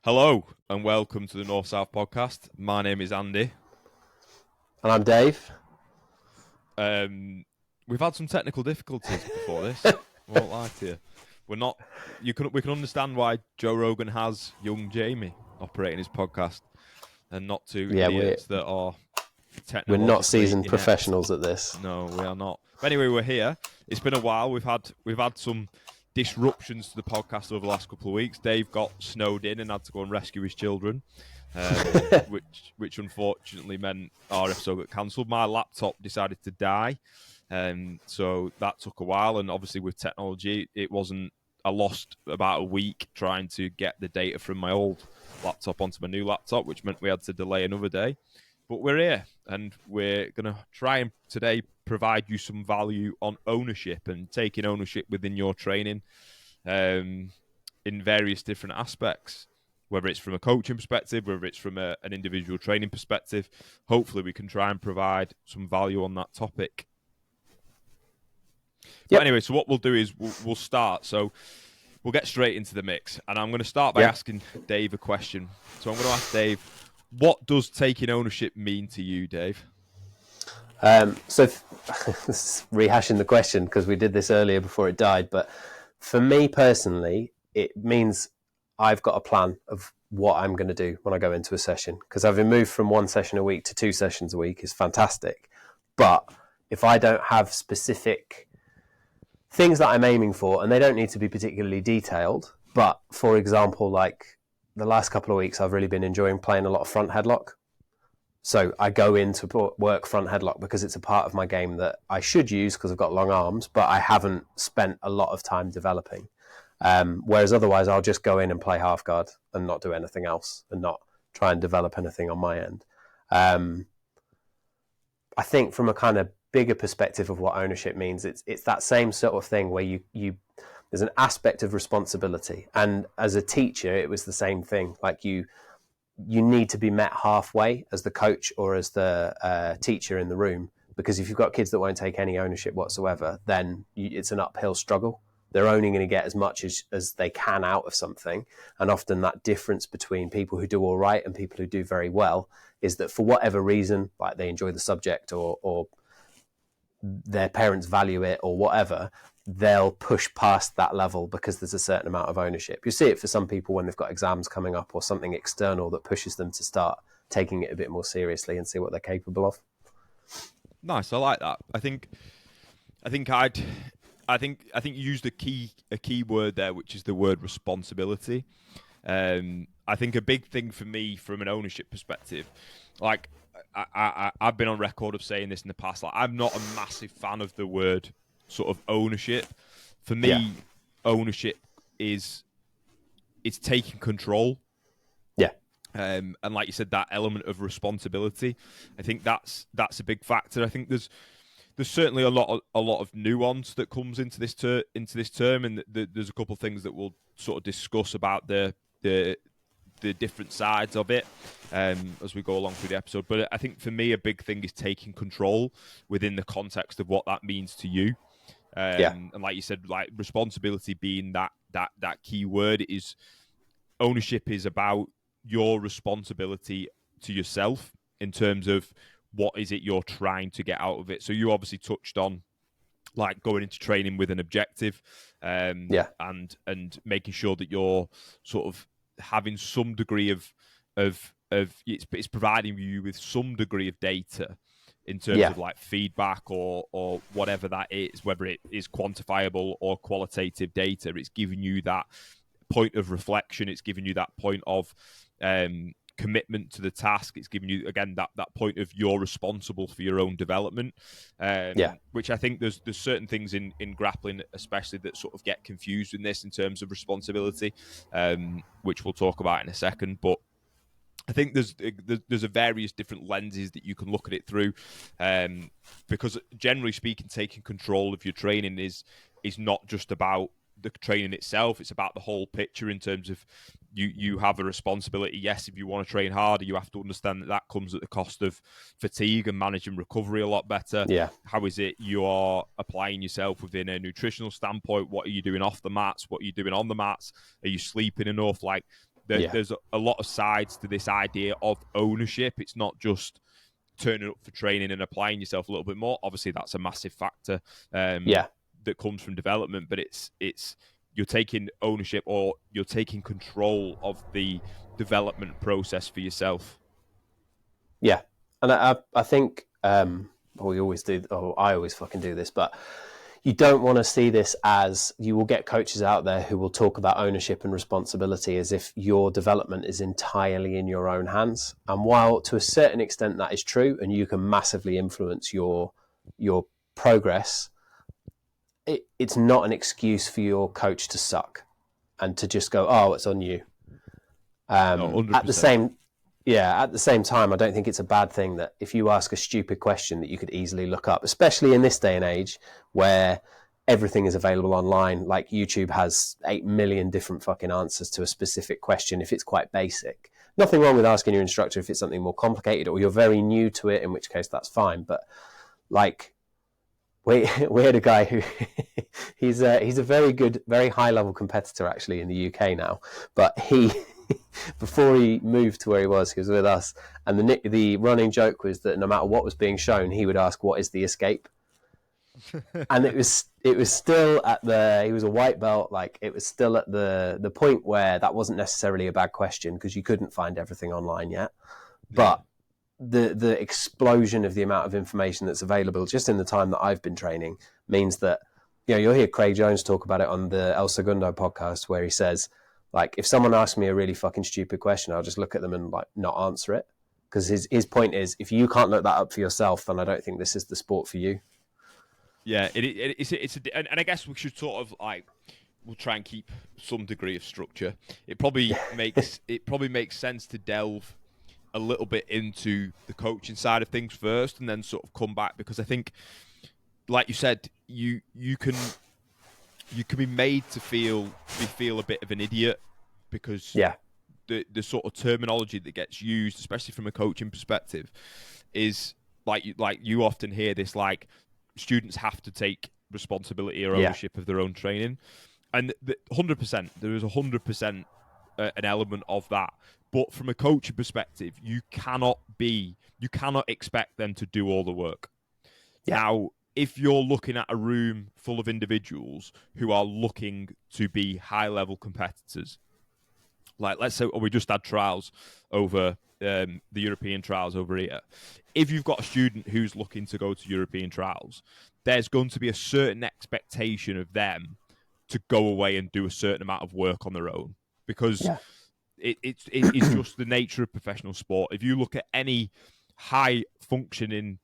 Hello and welcome to the North South podcast. My name is Andy. And I'm Dave. We've had some technical difficulties before this. I won't lie to you. We can understand why Joe Rogan has young Jamie operating his podcast and not two idiots that are technologically We're not seasoned inept. professionals at this. No, we are not. But anyway, we're here. It's been a while. We've had some disruptions to the podcast over the last couple of weeks. Dave got snowed in and had to go and rescue his children, which unfortunately meant our episode got cancelled. My laptop decided to die, so that took a while. And obviously with technology, I lost about a week trying to get the data from my old laptop onto my new laptop, which meant we had to delay another day. But we're here, and we're going to try and today provide you some value on ownership and taking ownership within your training in various different aspects, whether it's from a coaching perspective, whether it's from an individual training perspective. Hopefully we can try and provide some value on that topic. But anyway, so what we'll do is we'll start. So we'll get straight into the mix, and I'm going to start by asking Dave a question. So I'm going to ask Dave, what does taking ownership mean to you, Dave? So rehashing the question because we did this earlier before it died, but for me personally, it means I've got a plan of what I'm going to do when I go into a session, because having moved from one session a week to 2 sessions a week is fantastic. But if I don't have specific things that I'm aiming for, and they don't need to be particularly detailed, but for example, like the last couple of weeks, I've really been enjoying playing a lot of front headlock. So I go into work front headlock because it's a part of my game that I should use because I've got long arms, but I haven't spent a lot of time developing. Whereas otherwise, I'll just go in and play half guard and not do anything else and not try and develop anything on my end. I think from a kind of bigger perspective of what ownership means, it's that same sort of thing where you there's an aspect of responsibility. And as a teacher, it was the same thing. Like you need to be met halfway as the coach or as the teacher in the room, because if you've got kids that won't take any ownership whatsoever, then it's an uphill struggle. They're only going to get as much as they can out of something. And often that difference between people who do all right and people who do very well is that for whatever reason, like they enjoy the subject or their parents value it or whatever, they'll push past that level because there's a certain amount of ownership. You see it for some people when they've got exams coming up or something external that pushes them to start taking it a bit more seriously and see what they're capable of. Nice, I like that. I think you used a key word there, which is the word responsibility. I think a big thing for me from an ownership perspective, like I've been on record of saying this in the past, like I'm not a massive fan of the word sort of ownership. For me, ownership it's taking control. Yeah. And like you said, that element of responsibility, I think that's a big factor. I think there's certainly a lot of nuance that comes into this term, and there's a couple of things that we'll sort of discuss about the different sides of it as we go along through the episode. But I think for me, a big thing is taking control within the context of what that means to you. And like you said, like responsibility being that key word, is ownership is about your responsibility to yourself in terms of what is it you're trying to get out of it. So you obviously touched on like going into training with an objective, and making sure that you're sort of having some degree of it's providing you with some degree of data in terms of like feedback or whatever that is, whether it is quantifiable or qualitative data. It's giving you that point of reflection. It's giving you that point of commitment to the task. It's giving you, again, that point of you're responsible for your own development, which I think there's certain things in grappling especially that sort of get confused in this in terms of responsibility, which we'll talk about in a second. But I think there's a various different lenses that you can look at it through, because generally speaking, taking control of your training is not just about the training itself. It's about the whole picture in terms of you have a responsibility. Yes, if you want to train harder, you have to understand that comes at the cost of fatigue and managing recovery a lot better. Yeah. How is it you are applying yourself within a nutritional standpoint? What are you doing off the mats? What are you doing on the mats? Are you sleeping enough? Like, Yeah. There's a lot of sides to this idea of ownership. It's not just turning up for training and applying yourself a little bit more. Obviously, that's a massive factor Yeah. that comes from development, but it's you're taking ownership, or you're taking control of the development process for yourself. Yeah. And I think we always do, or I always fucking do this, but you don't want to see this as, you will get coaches out there who will talk about ownership and responsibility as if your development is entirely in your own hands. And while to a certain extent that is true, and you can massively influence your progress, it's not an excuse for your coach to suck and to just go, oh, it's on you. No, 100%. At the same time, I don't think it's a bad thing that if you ask a stupid question that you could easily look up, especially in this day and age where everything is available online. Like YouTube has 8 million different fucking answers to a specific question if it's quite basic. Nothing wrong with asking your instructor if it's something more complicated or you're very new to it, in which case that's fine. But like, we had a guy who he's a very good, very high level competitor actually in the UK now, but he before he moved to where he was with us, and the running joke was that no matter what was being shown, he would ask, what is the escape? And it was still he was a white belt, like it was still at the point where that wasn't necessarily a bad question because you couldn't find everything online yet, but the explosion of the amount of information that's available just in the time that I've been training means that, you know, you'll hear Craig Jones talk about it on the El Segundo podcast, where he says, like, if someone asks me a really fucking stupid question, I'll just look at them and like not answer it, because his point is, if you can't look that up for yourself, then I don't think this is the sport for you. Yeah, and I guess we should sort of like, we'll try and keep some degree of structure. It probably makes sense to delve a little bit into the coaching side of things first, and then sort of come back, because I think, like you said, you can be made to feel a bit of an idiot, because the sort of terminology that gets used, especially from a coaching perspective, is like you often hear this, like, students have to take responsibility or ownership of their own training, and 100%, there is 100% an element of that. But from a coaching perspective, you cannot expect them to do all the work. Yeah. Now, if you're looking at a room full of individuals who are looking to be high-level competitors, like let's say we just had trials over the European trials over here. If you've got a student who's looking to go to European trials, there's going to be a certain expectation of them to go away and do a certain amount of work on their own, because it's just the nature of professional sport. If you look at any high-functioning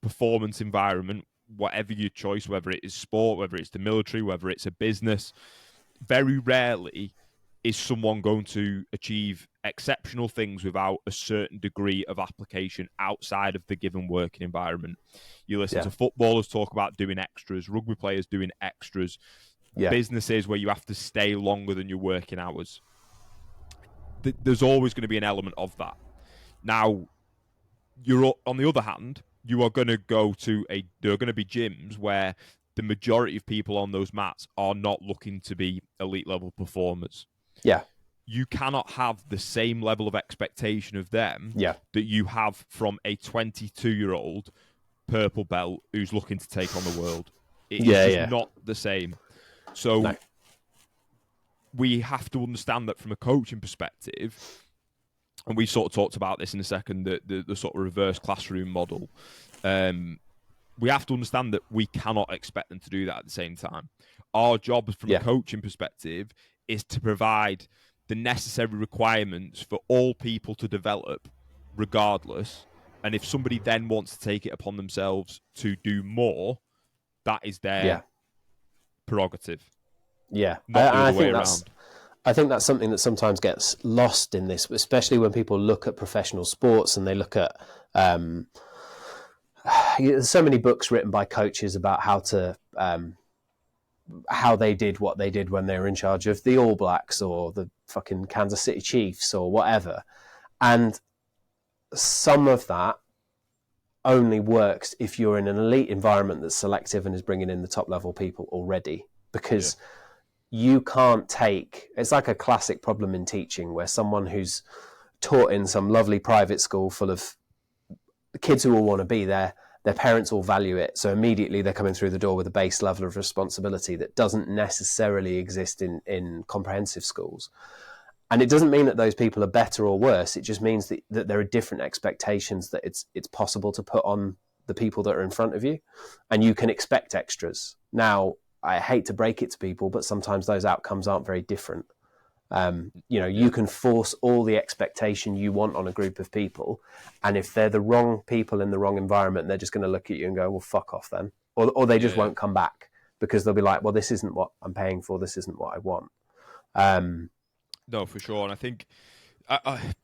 performance environment, whatever your choice, whether it is sport, whether it's the military, whether it's a business, very rarely is someone going to achieve exceptional things without a certain degree of application outside of the given working environment. You listen to footballers talk about doing extras, rugby players doing extras, businesses where you have to stay longer than your working hours. There's always going to be an element of that. Now, you're on the other hand, you are going to there are going to be gyms where the majority of people on those mats are not looking to be elite level performers. Yeah. You cannot have the same level of expectation of them that you have from a 22-year-old purple belt who's looking to take on the world. It is just not the same. So we have to understand that from a coaching perspective, and we sort of talked about this in a second, the sort of reverse classroom model. We have to understand that we cannot expect them to do that at the same time. Our job from a coaching perspective is to provide the necessary requirements for all people to develop regardless. And if somebody then wants to take it upon themselves to do more, that is their prerogative. Yeah. Not the other way around. I think that's something that sometimes gets lost in this, especially when people look at professional sports and they look at there's so many books written by coaches about how they did what they did when they were in charge of the All Blacks or the fucking Kansas City Chiefs or whatever. And some of that only works if you're in an elite environment that's selective and is bringing in the top level people already, because you can't take, it's like a classic problem in teaching where someone who's taught in some lovely private school full of kids who all want to be there, their parents all value it, so immediately they're coming through the door with a base level of responsibility that doesn't necessarily exist in comprehensive schools. And it doesn't mean that those people are better or worse. It just means that there are different expectations that it's possible to put on the people that are in front of you, and you can expect extras. Now, I hate to break it to people, but sometimes those outcomes aren't very different. You can force all the expectation you want on a group of people, and if they're the wrong people in the wrong environment, they're just going to look at you and go, well, fuck off then. Or they just won't come back because they'll be like, well, this isn't what I'm paying for. This isn't what I want. No, for sure. And I think,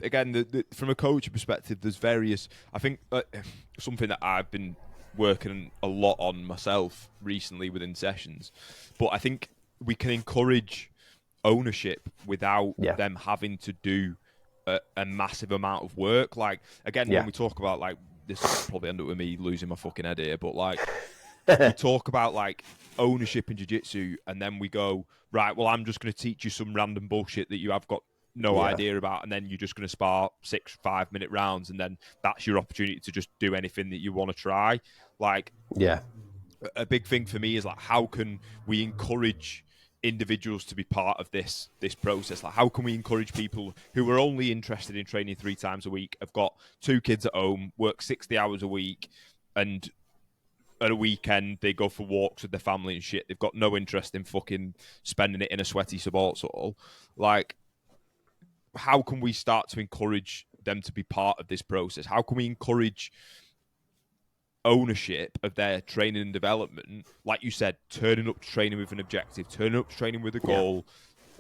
again, from a coaching perspective, there's various... I think something that I've been working a lot on myself recently within sessions, but I think we can encourage ownership without them having to do a massive amount of work. Like, again, when we talk about, like, this will probably end up with me losing my fucking head here, but, like, we talk about, like, ownership in jiu-jitsu, and then we go, right, well, I'm just going to teach you some random bullshit that you have got no idea about, and then you're just going to spar 6 5-minute rounds, and then that's your opportunity to just do anything that you want to try. Like, a big thing for me is, like, how can we encourage individuals to be part of this process? Like, how can we encourage people who are only interested in training 3 times a week, have got 2 kids at home, work 60 hours a week, and at a weekend they go for walks with their family and shit, they've got no interest in fucking spending it in a sweaty sports hall? Like, how can we start to encourage them to be part of this process? How can we encourage ownership of their training and development? Like you said, turning up to training with an objective, turning up to training with a goal,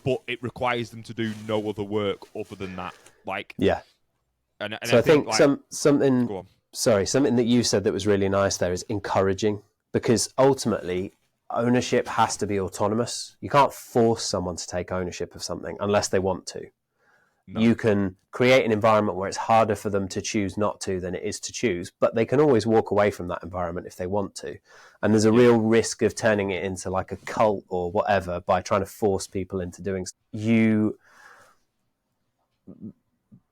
but it requires them to do no other work other than that. Like, and so I think like, something that you said that was really nice there is encouraging, because ultimately ownership has to be autonomous. You can't force someone to take ownership of something unless they want to. No. You can create an environment where it's harder for them to choose not to than it is to choose, but they can always walk away from that environment if they want to. And there's a real risk of turning it into like a cult or whatever by trying to force people into doing.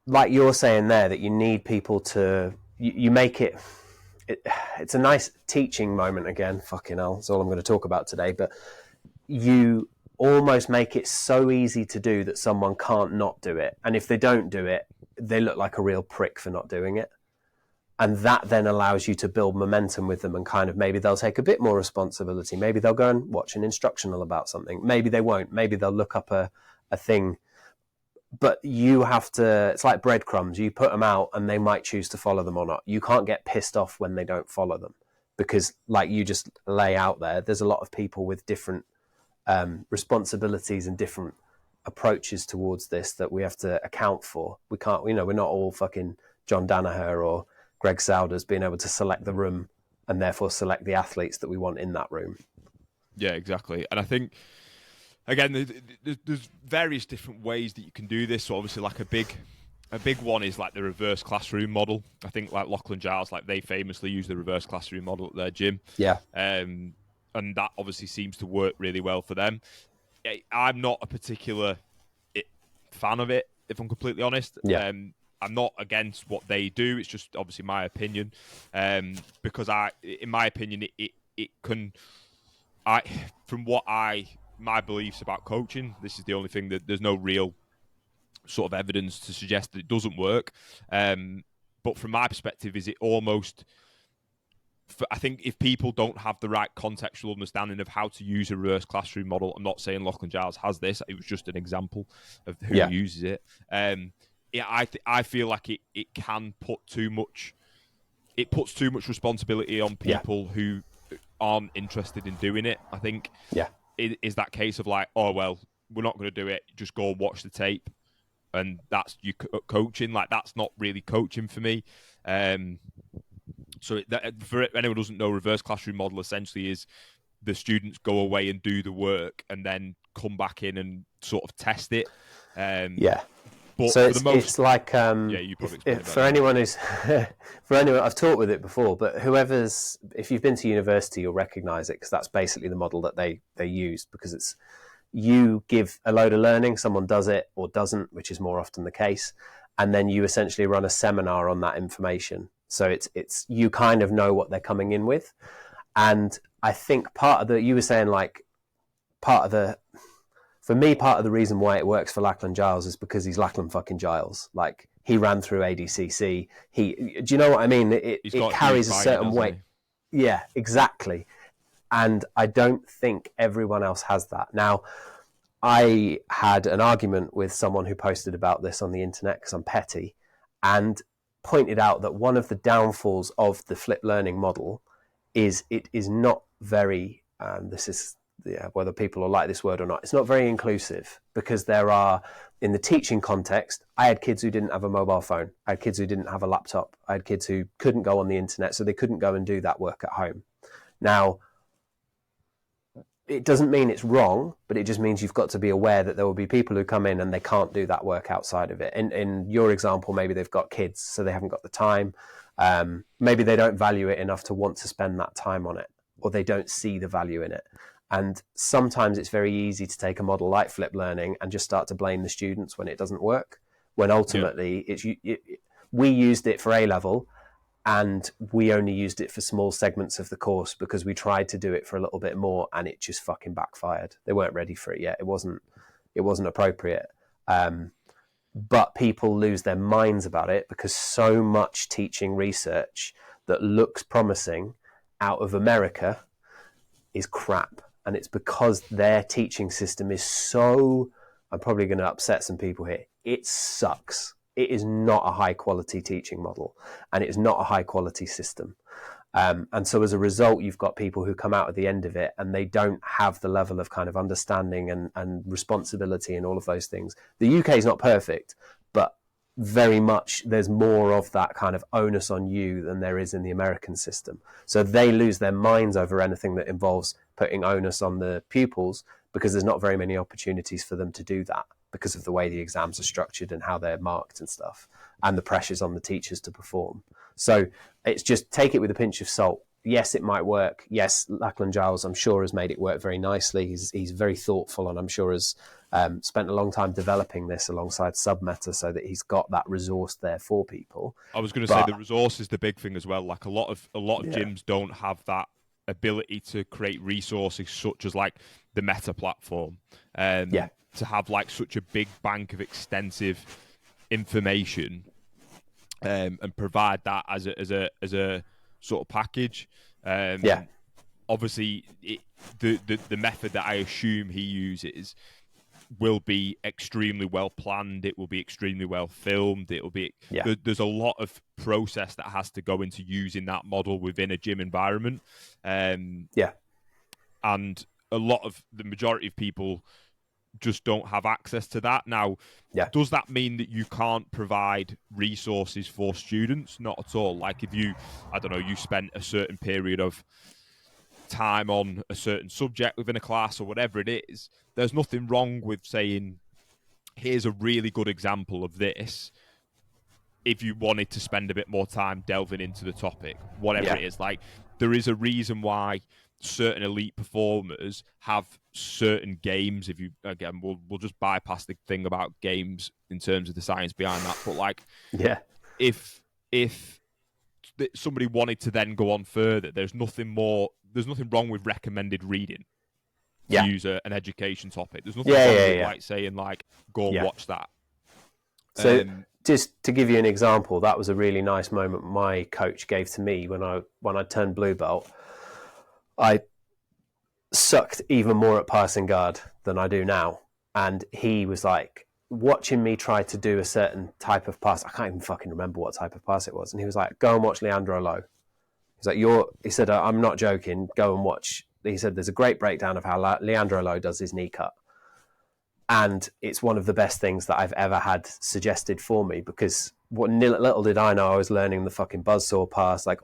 Like you're saying there, that you need people to, you make it, it's a nice teaching moment again. Fucking hell, that's all I'm going to talk about today. But you almost make it so easy to do that someone can't not do it. And if they don't do it, they look like a real prick for not doing it. And that then allows you to build momentum with them, and kind of maybe they'll take a bit more responsibility. Maybe they'll go and watch an instructional about something. Maybe they won't. Maybe they'll look up a thing. But you have to, it's like breadcrumbs. You put them out and they might choose to follow them or not. You can't get pissed off when they don't follow them, because like you just lay out there's a lot of people with different responsibilities and different approaches towards this that we have to account for. We can't, we're not all fucking John Danaher or Greg Souders being able to select the room and therefore select the athletes that we want in that room. Yeah, exactly. And I think, again, there's various different ways that you can do this. So obviously, like a big one is like the reverse classroom model. I think like Lachlan Giles, like they famously use the reverse classroom model at their gym. Yeah. And that obviously seems to work really well for them. I'm not a particular fan of it, if I'm completely honest. Yeah. I'm not against what they do. It's just obviously my opinion. Because in my opinion, it can, my beliefs about coaching, this is the only thing that there's no real sort of evidence to suggest that it doesn't work. But from my perspective, is it almost, I think if people don't have the right contextual understanding of how to use a reverse classroom model, I'm not saying Lachlan Giles has this, it was just an example of who uses it. I feel like it can put too much, it puts too much responsibility on people who aren't interested in doing it. I think it is that case of like, oh, well, we're not going to do it, just go and watch the tape, and that's you coaching. Like, that's not really coaching for me. So for anyone who doesn't know, reverse classroom model essentially is the students go away and do the work and then come back in and sort of test it. But so it's like you probably for anyone who's I've taught with it before, but if you've been to university, you'll recognise it, because that's basically the model that they use, because it's you give a load of learning, someone does it or doesn't, which is more often the case, and then you essentially run a seminar on that information. So it's you kind of know what they're coming in with. And I think you were saying like for me, part of the reason why it works for Lachlan Giles is because he's Lachlan fucking Giles. Like, he ran through ADCC. Do you know what I mean? It carries a certain weight. Yeah, exactly. And I don't think everyone else has that. Now, I had an argument with someone who posted about this on the internet because I'm petty, and pointed out that one of the downfalls of the flipped learning model is it is not very, whether people will like this word or not, it's not very inclusive, because there are, in the teaching context, I had kids who didn't have a mobile phone. I had kids who didn't have a laptop. I had kids who couldn't go on the internet, so they couldn't go and do that work at home. Now, it doesn't mean it's wrong, but it just means you've got to be aware that there will be people who come in and they can't do that work outside of it. In your example, maybe they've got kids, so they haven't got the time. Maybe they don't value it enough to want to spend that time on it, or they don't see the value in it. And sometimes it's very easy to take a model like flipped learning and just start to blame the students when it doesn't work, when ultimately we used it for A-level, and we only used it for small segments of the course because we tried to do it for a little bit more, and it just fucking backfired. They weren't ready for it yet. It wasn't appropriate. But people lose their minds about it because so much teaching research that looks promising out of America is crap. And it's because their teaching system is so, I'm probably going to upset some people here, it sucks. It is not a high quality teaching model, and it's not a high quality system. And so as a result, you've got people who come out at the end of it and they don't have the level of kind of understanding and responsibility and all of those things. The UK is not perfect, but very much there's more of that kind of onus on you than there is in the American system. So they lose their minds over anything that involves putting onus on the pupils, because there's not very many opportunities for them to do that, because of the way the exams are structured and how they're marked and stuff, and the pressures on the teachers to perform. So it's just take it with a pinch of salt. Yes, it might work. Yes, Lachlan Giles, I'm sure, has made it work very nicely. He's very thoughtful, and I'm sure has spent a long time developing this alongside Submeta, so that he's got that resource there for people. I was going to say the resource is the big thing as well. Like a lot of gyms don't have that ability to create resources such as like the Meta platform. To have like such a big bank of extensive information and provide that as a sort of package. Obviously, the method that I assume he uses will be extremely well planned. It will be extremely well filmed. It will be there's a lot of process that has to go into using that model within a gym environment. And the majority of people just don't have access to that. Now, does that mean that you can't provide resources for students? Not at all. Like if you spent a certain period of time on a certain subject within a class or whatever it is, there's nothing wrong with saying, here's a really good example of this, if you wanted to spend a bit more time delving into the topic, whatever it is. Like, there is a reason why certain elite performers have certain games. If you, again, we'll just bypass the thing about games in terms of the science behind that, but like, if somebody wanted to then go on further, there's nothing wrong with recommended reading to use an education topic. There's nothing wrong with like saying like, go and watch that. So just to give you an example, that was a really nice moment my coach gave to me when I turned blue belt. I sucked even more at passing guard than I do now. And he was like, watching me try to do a certain type of pass. I can't even fucking remember what type of pass it was. And he was like, go and watch Leandro Lowe. He's like, he said, I'm not joking. Go and watch. He said, there's a great breakdown of how Leandro Lowe does his knee cut. And it's one of the best things that I've ever had suggested for me, because little did I know I was learning the fucking buzzsaw pass. Like,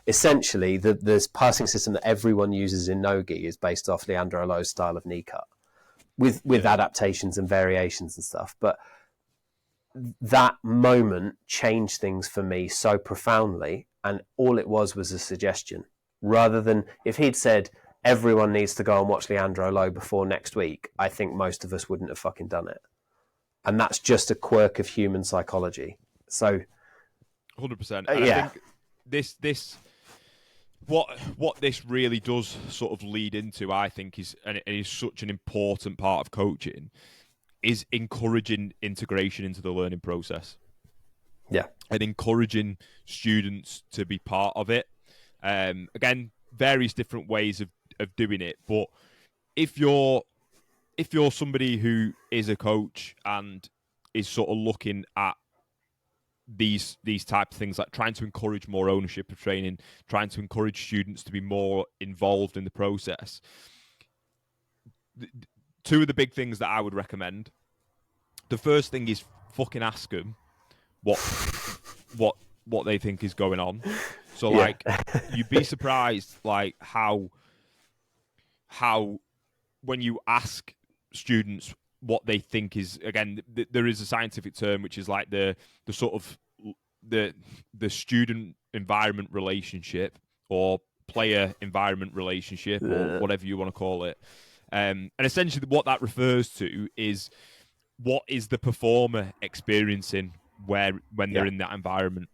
essentially, the passing system that everyone uses in no-gi is based off Leandro Lowe's style of knee cut, with adaptations and variations and stuff. But that moment changed things for me so profoundly, and all it was a suggestion. Rather than, if he'd said, everyone needs to go and watch Leandro Lo before next week, I think most of us wouldn't have fucking done it. And that's just a quirk of human psychology. So 100%. And I think this what this really does sort of lead into, I think, is, and it is such an important part of coaching, is encouraging integration into the learning process. Yeah. And encouraging students to be part of it. Again, various different ways of doing it. But if you're somebody who is a coach and is sort of looking at these type of things, like trying to encourage more ownership of training, trying to encourage students to be more involved in the process, two of the big things that I would recommend. The first thing is fucking ask them what they think is going on. So like, you'd be surprised like how when you ask students what they think is, again, there is a scientific term which is like the sort of the student environment relationship, or player environment relationship, or whatever you want to call it. And essentially what that refers to is, what is the performer experiencing when they're in that environment?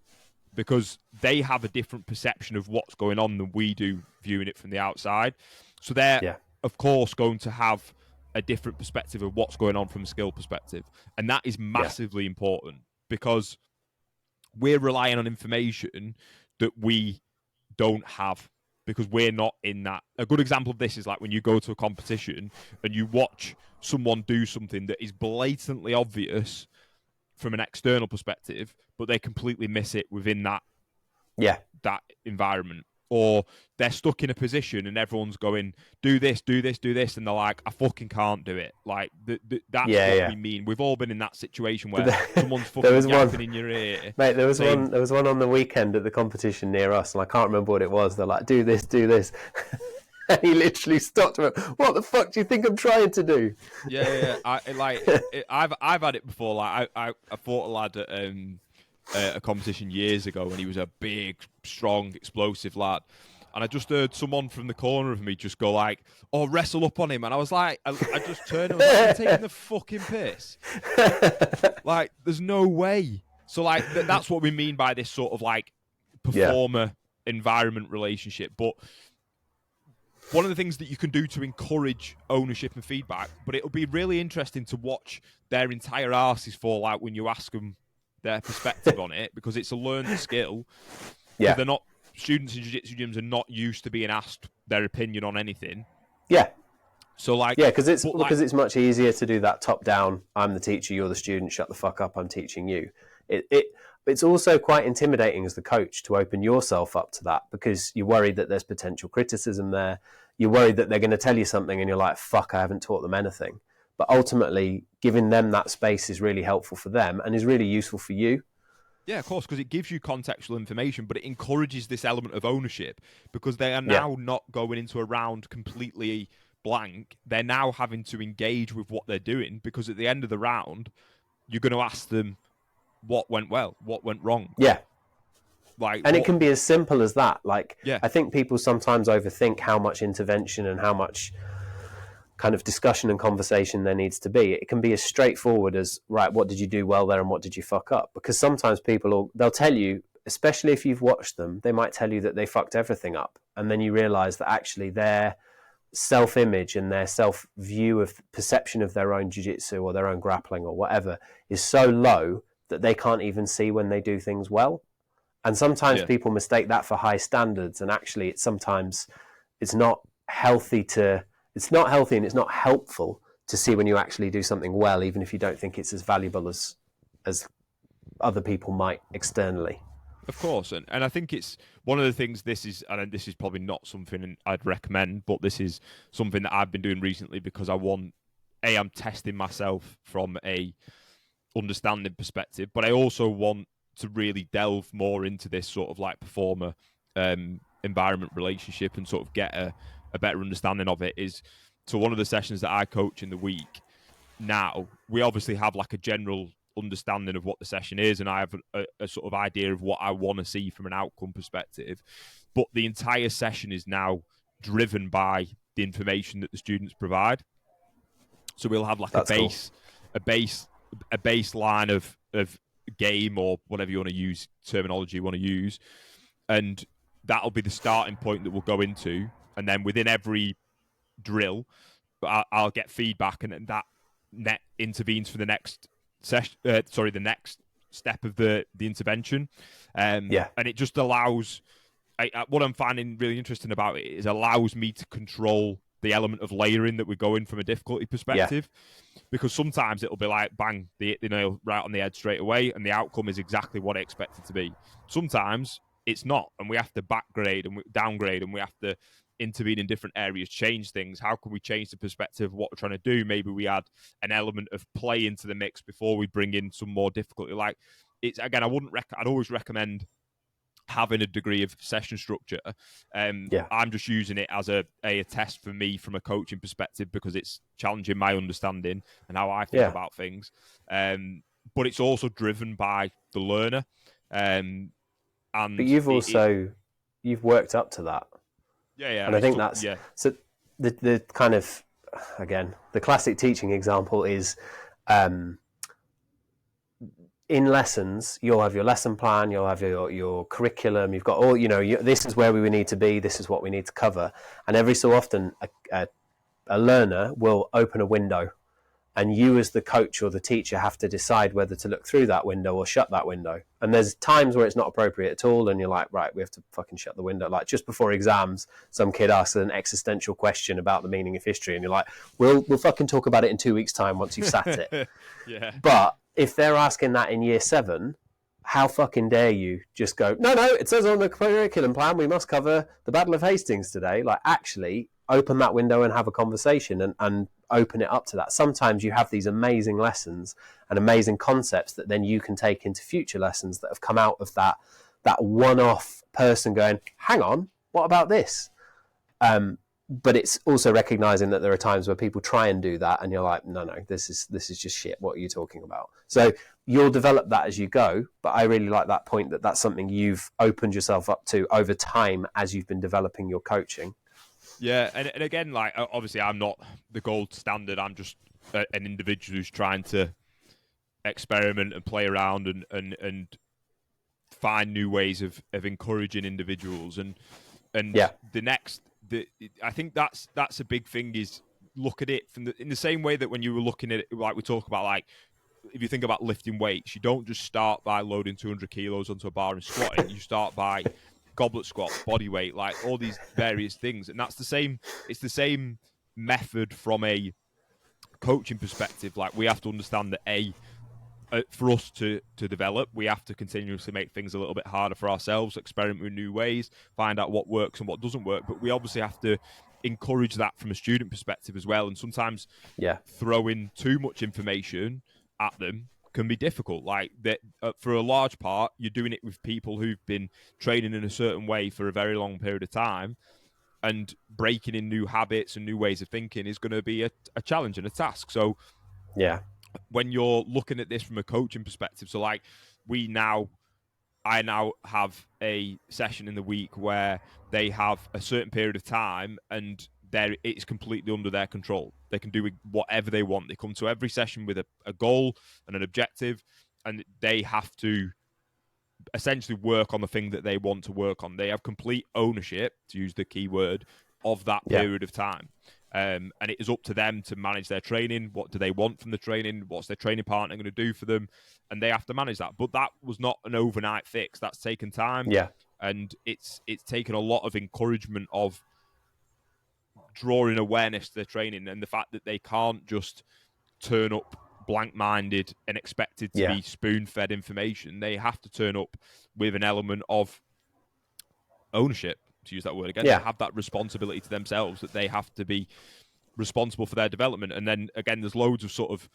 Because they have a different perception of what's going on than we do viewing it from the outside. So they're, of course, going to have a different perspective of what's going on from a skill perspective. And that is massively important, because we're relying on information that we don't have, because we're not in that. A good example of this is like when you go to a competition and you watch someone do something that is blatantly obvious from an external perspective, but they completely miss it within that environment. Or they're stuck in a position and everyone's going, do this, do this, do this, and they're like, I fucking can't do it. Like, that's what we mean. We've all been in that situation where someone's fucking yapping in your ear. Mate, there was one on the weekend at the competition near us, and I can't remember what it was. They're like, do this, do this. And he literally stopped him. What the fuck do you think I'm trying to do? Yeah. I've had it before. Like, I fought a lad at a competition years ago, and he was a big, strong, explosive lad. And I just heard someone from the corner of me just go like, "Oh, wrestle up on him," and I was like, I just turned and was like, "You're taking the fucking piss." Like, there's no way. So like, that's what we mean by this sort of like performer environment relationship. But one of the things that you can do to encourage ownership and feedback, but it'll be really interesting to watch their entire arses fall out when you ask them their perspective on it, because it's a learned skill. Yeah, they're not, students in jiu-jitsu gyms are not used to being asked their opinion on anything. Yeah. So like, because it's much easier to do that top down. I'm the teacher, you're the student. Shut the fuck up. I'm teaching you. It's also quite intimidating as the coach to open yourself up to that, because you're worried that there's potential criticism there. You're worried that they're going to tell you something and you're like, fuck, I haven't taught them anything. But ultimately, giving them that space is really helpful for them and is really useful for you. Yeah, of course, because it gives you contextual information, but it encourages this element of ownership, because they are now not going into a round completely blank. They're now having to engage with what they're doing, because at the end of the round, you're going to ask them what went well, what went wrong. Yeah. It can be as simple as that. I think people sometimes overthink how much intervention and how much kind of discussion and conversation there needs to be. It can be as straightforward as, right, what did you do well there and what did you fuck up? Because sometimes they'll tell you, especially if you've watched them, they might tell you that they fucked everything up. And then you realise that actually their self-image and their self-view of perception of their own jiu-jitsu or their own grappling or whatever is so low that they can't even see when they do things well. And sometimes people mistake that for high standards, and actually it's not healthy and it's not helpful to see when you actually do something well, even if you don't think it's as valuable as other people might externally. Of course, and I think it's one of the things, this is probably not something I'd recommend, but this is something that I've been doing recently, because I'm testing myself from a understanding perspective, but I also want to really delve more into this sort of like performer environment relationship and sort of get a better understanding of it. So one of the sessions that I coach in the week now, we obviously have like a general understanding of what the session is, and I have a sort of idea of what I want to see from an outcome perspective, but the entire session is now driven by the information that the students provide. So we'll have like That's cool. a baseline of game, or whatever you want to use, terminology you want to use, and that'll be the starting point that we'll go into. And then within every drill, I'll get feedback, and that net intervenes for the next session. The next step of the intervention, and it just allows. What I'm finding really interesting about it is allows me to control the element of layering that we're going from a difficulty perspective, because sometimes it'll be like bang, the nail right on the head straight away, and the outcome is exactly what I expect it to be. Sometimes it's not, and we have to backgrade and downgrade, and we have to intervene in different areas, change things. How can we change the perspective of what we're trying to do? Maybe we add an element of play into the mix before we bring in some more difficulty. Like, it's, again, I'd always recommend having a degree of session structure. I'm just using it as a test for me from a coaching perspective, because it's challenging my understanding and how I think about things. But it's also driven by the learner. But you've you've worked up to that. Yeah. And I think that's so. The kind of, again, the classic teaching example is, in lessons, you'll have your lesson plan, you'll have your curriculum, you've got all, this is where we need to be, this is what we need to cover. And every so often, a learner will open a window, and you as the coach or the teacher have to decide whether to look through that window or shut that window. And there's times where it's not appropriate at all, and you're like, right, we have to fucking shut the window. Like, just before exams, some kid asks an existential question about the meaning of history, and you're like, we'll fucking talk about it in 2 weeks' time once you've sat it. But if they're asking that in year 7, how fucking dare you just go, no, it says on the curriculum plan we must cover the Battle of Hastings today. Like, actually open that window and have a conversation, and open it up to that. Sometimes you have these amazing lessons and amazing concepts that then you can take into future lessons that have come out of that one-off person going, hang on, what about this? But it's also recognizing that there are times where people try and do that, and you're like, no, this is just shit. What are you talking about? So you'll develop that as you go. But I really like that point, that that's something you've opened yourself up to over time as you've been developing your coaching. Yeah, and again, like, obviously I'm not the gold standard. I'm just an individual who's trying to experiment and play around and find new ways of encouraging individuals. And I think that's a big thing, is look at it in the same way that when you were looking at it, like we talk about, like, if you think about lifting weights, you don't just start by loading 200 kilos onto a bar and squatting. You start by goblet squat, body weight, like all these various things. And that's the same. It's the same method from a coaching perspective. Like, we have to understand that for us to develop, we have to continuously make things a little bit harder for ourselves, experiment with new ways, find out what works and what doesn't work. But we obviously have to encourage that from a student perspective as well. And sometimes throwing too much information at them can be difficult. Like, that for a large part, you're doing it with people who've been training in a certain way for a very long period of time, and breaking in new habits and new ways of thinking is going to be a challenge and a task. So when you're looking at this from a coaching perspective, so like I now have a session in the week where they have a certain period of time, and it's completely under their control. They can do whatever they want. They come to every session with a goal and an objective, and they have to essentially work on the thing that they want to work on. They have complete ownership, to use the key word, of that period of time. And it is up to them to manage their training. What do they want from the training? What's their training partner going to do for them? And they have to manage that. But that was not an overnight fix. That's taken time. And it's taken a lot of encouragement of drawing awareness to their training, and the fact that they can't just turn up blank-minded and expected to be spoon-fed information. They have to turn up with an element of ownership, to use that word again. They have that responsibility to themselves, that they have to be responsible for their development. And then again, there's loads of sort of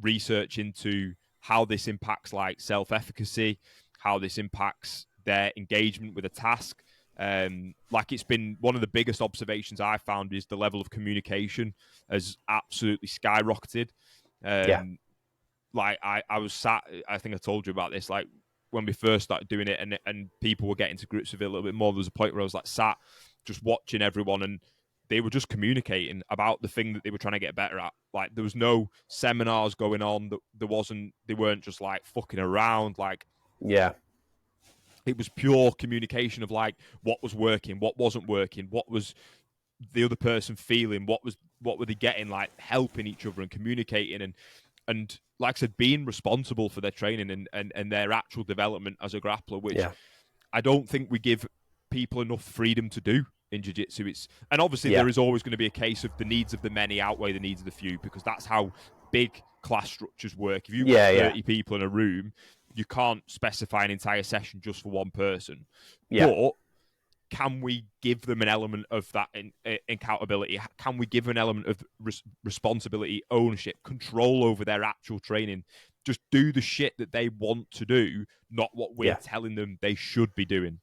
research into how this impacts, like, self-efficacy, how this impacts their engagement with a task. Like, it's been one of the biggest observations I found is the level of communication has absolutely skyrocketed. Like, I was sat, I think I told you about this, like, when we first started doing it, and people were getting to grips with it a little bit more. There was a point where I was like sat just watching everyone, and they were just communicating about the thing that they were trying to get better at. Like there was no seminars going on. They weren't just like fucking around. Like it was pure communication of like what was working, what wasn't working, what was the other person feeling, what were they getting, like helping each other and communicating and like I said, being responsible for their training and their actual development as a grappler, which I don't think we give people enough freedom to do in jiu-jitsu. And obviously there is always going to be a case of the needs of the many outweigh the needs of the few, because that's how big class structures work. If you've got 30 people in a room, you can't specify an entire session just for one person. But can we give them an element of that accountability? Can we give an element of responsibility, ownership, control over their actual training? Just do the shit that they want to do, not what we're telling them they should be doing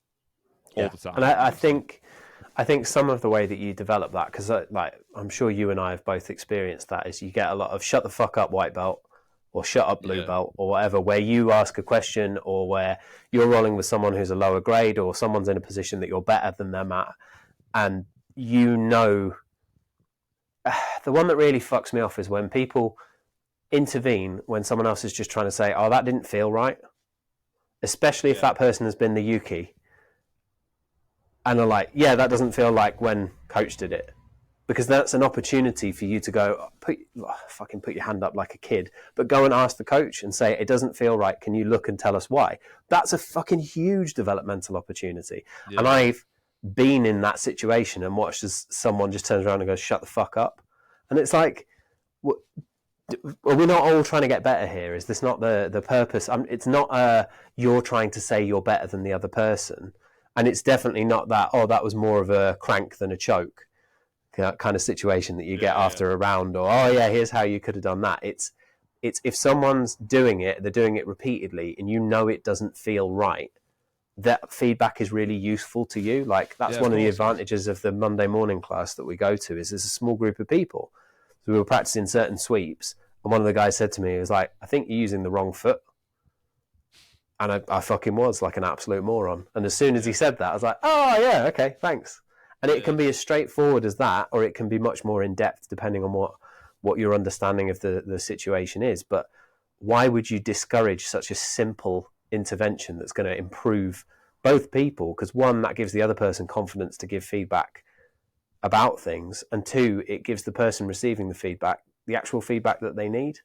all the time. And I think some of the way that you develop that, because like I'm sure you and I have both experienced that, is you get a lot of shut the fuck up white belt or shut up blue belt or whatever, where you ask a question or where you're rolling with someone who's a lower grade or someone's in a position that you're better than them at. And the one that really fucks me off is when people intervene when someone else is just trying to say, oh, that didn't feel right. Especially if that person has been the Yuki. And are like, yeah, that doesn't feel like when coach did it. Because that's an opportunity for you to go, fucking put your hand up like a kid, but go and ask the coach and say, it doesn't feel right. Can you look and tell us why? That's a fucking huge developmental opportunity. Yeah. And I've been in that situation and watched as someone just turns around and goes, shut the fuck up. And it's like, are we not all trying to get better here? Is this not the purpose? It's not you're trying to say you're better than the other person. And it's definitely not that, oh, that was more of a crank than a choke kind of situation that you get after a round, or, oh, yeah, here's how you could have done that. It's if someone's doing it, they're doing it repeatedly, and you know it doesn't feel right, that feedback is really useful to you. Like, that's one of the advantages of the Monday morning class that we go to, is there's a small group of people. So we were practicing certain sweeps, and one of the guys said to me, he was like, I think you're using the wrong foot. And I fucking was, like an absolute moron. And as soon as he said that, I was like, oh, yeah, okay, thanks. And it can be as straightforward as that, or it can be much more in-depth, depending on what your understanding of the situation is. But why would you discourage such a simple intervention that's going to improve both people? Because one, that gives the other person confidence to give feedback about things. And two, it gives the person receiving the feedback the actual feedback that they need.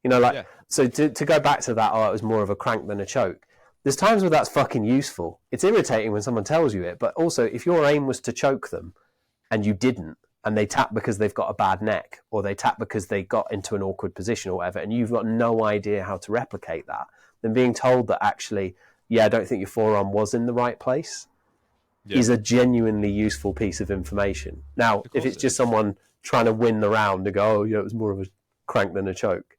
You know, like, so to go back to that, oh, it was more of a crank than a choke. There's times where that's fucking useful. It's irritating when someone tells you it, but also if your aim was to choke them and you didn't, and they tap because they've got a bad neck, or they tap because they got into an awkward position or whatever, and you've got no idea how to replicate that, then being told that actually, I don't think your forearm was in the right place is a genuinely useful piece of information. Now, if it's just someone trying to win the round and go, oh, it was more of a crank than a choke,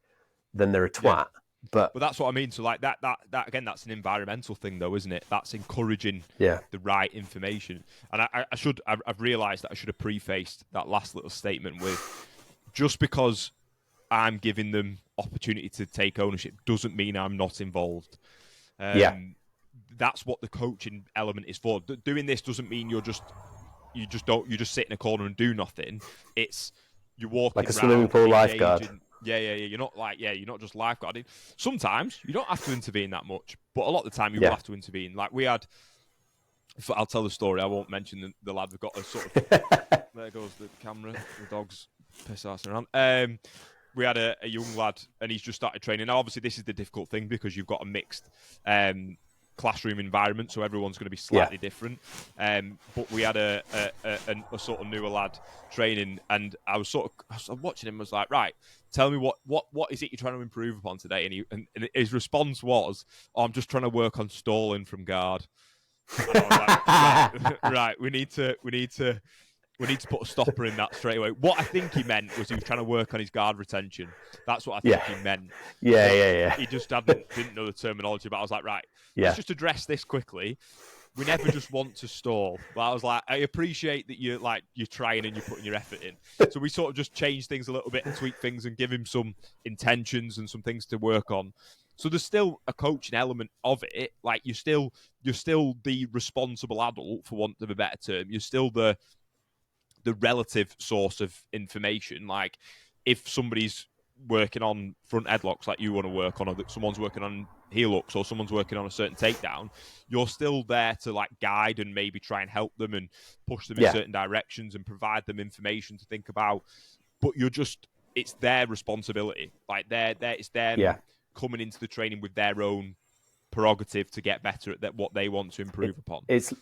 then they're a twat. Yeah. But that's what I mean. So like that again, that's an environmental thing, though, isn't it? That's encouraging the right information. And I've realised that I should have prefaced that last little statement with, just because I'm giving them opportunity to take ownership doesn't mean I'm not involved. That's what the coaching element is for. Doing this doesn't mean you just sit in a corner and do nothing. It's you walk like a swimming pool lifeguard. You're not just lifeguarding. Sometimes you don't have to intervene that much, but a lot of the time you will have to intervene. Like we had, I'll tell the story. I won't mention the lad. We've got a sort of there goes the camera. The dog's piss-assing around. We had a young lad, and he's just started training. Now, obviously, this is the difficult thing because you've got a mixed classroom environment, so everyone's going to be slightly different. But we had a sort of newer lad training, and I was watching him. I was like, right, tell me what is it you're trying to improve upon today? And his response was, oh, I'm just trying to work on stalling from guard. And I was like, right, we need to put a stopper in that straight away. What I think he meant was he was trying to work on his guard retention. That's what I think he meant. He just didn't know the terminology, but I was like, right, let's just address this quickly. We never just want to stall. But I was like, I appreciate that you're trying and you're putting your effort in. So we sort of just changed things a little bit and tweaked things and give him some intentions and some things to work on. So there's still a coaching element of it. Like you're still the responsible adult, for want of a better term. You're still the relative source of information. Like if somebody's working on front headlocks like you want to work on, or that someone's working on heel hooks, or someone's working on a certain takedown, you're still there to like guide and maybe try and help them and push them in certain directions and provide them information to think about. But it's their responsibility. Like it's them coming into the training with their own prerogative to get better at what they want to improve upon. It's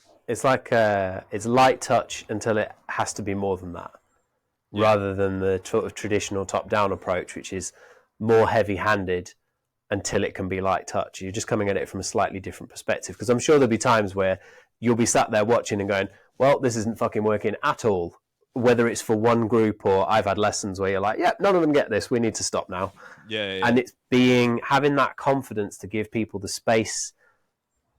like it's light touch until it has to be more than that, rather than the sort of traditional top-down approach, which is more heavy-handed until it can be light touch. You're just coming at it from a slightly different perspective, because I'm sure there'll be times where you'll be sat there watching and going, well, this isn't fucking working at all, whether it's for one group or I've had lessons where you're like, yeah, none of them get this, we need to stop now. And it's having that confidence to give people the space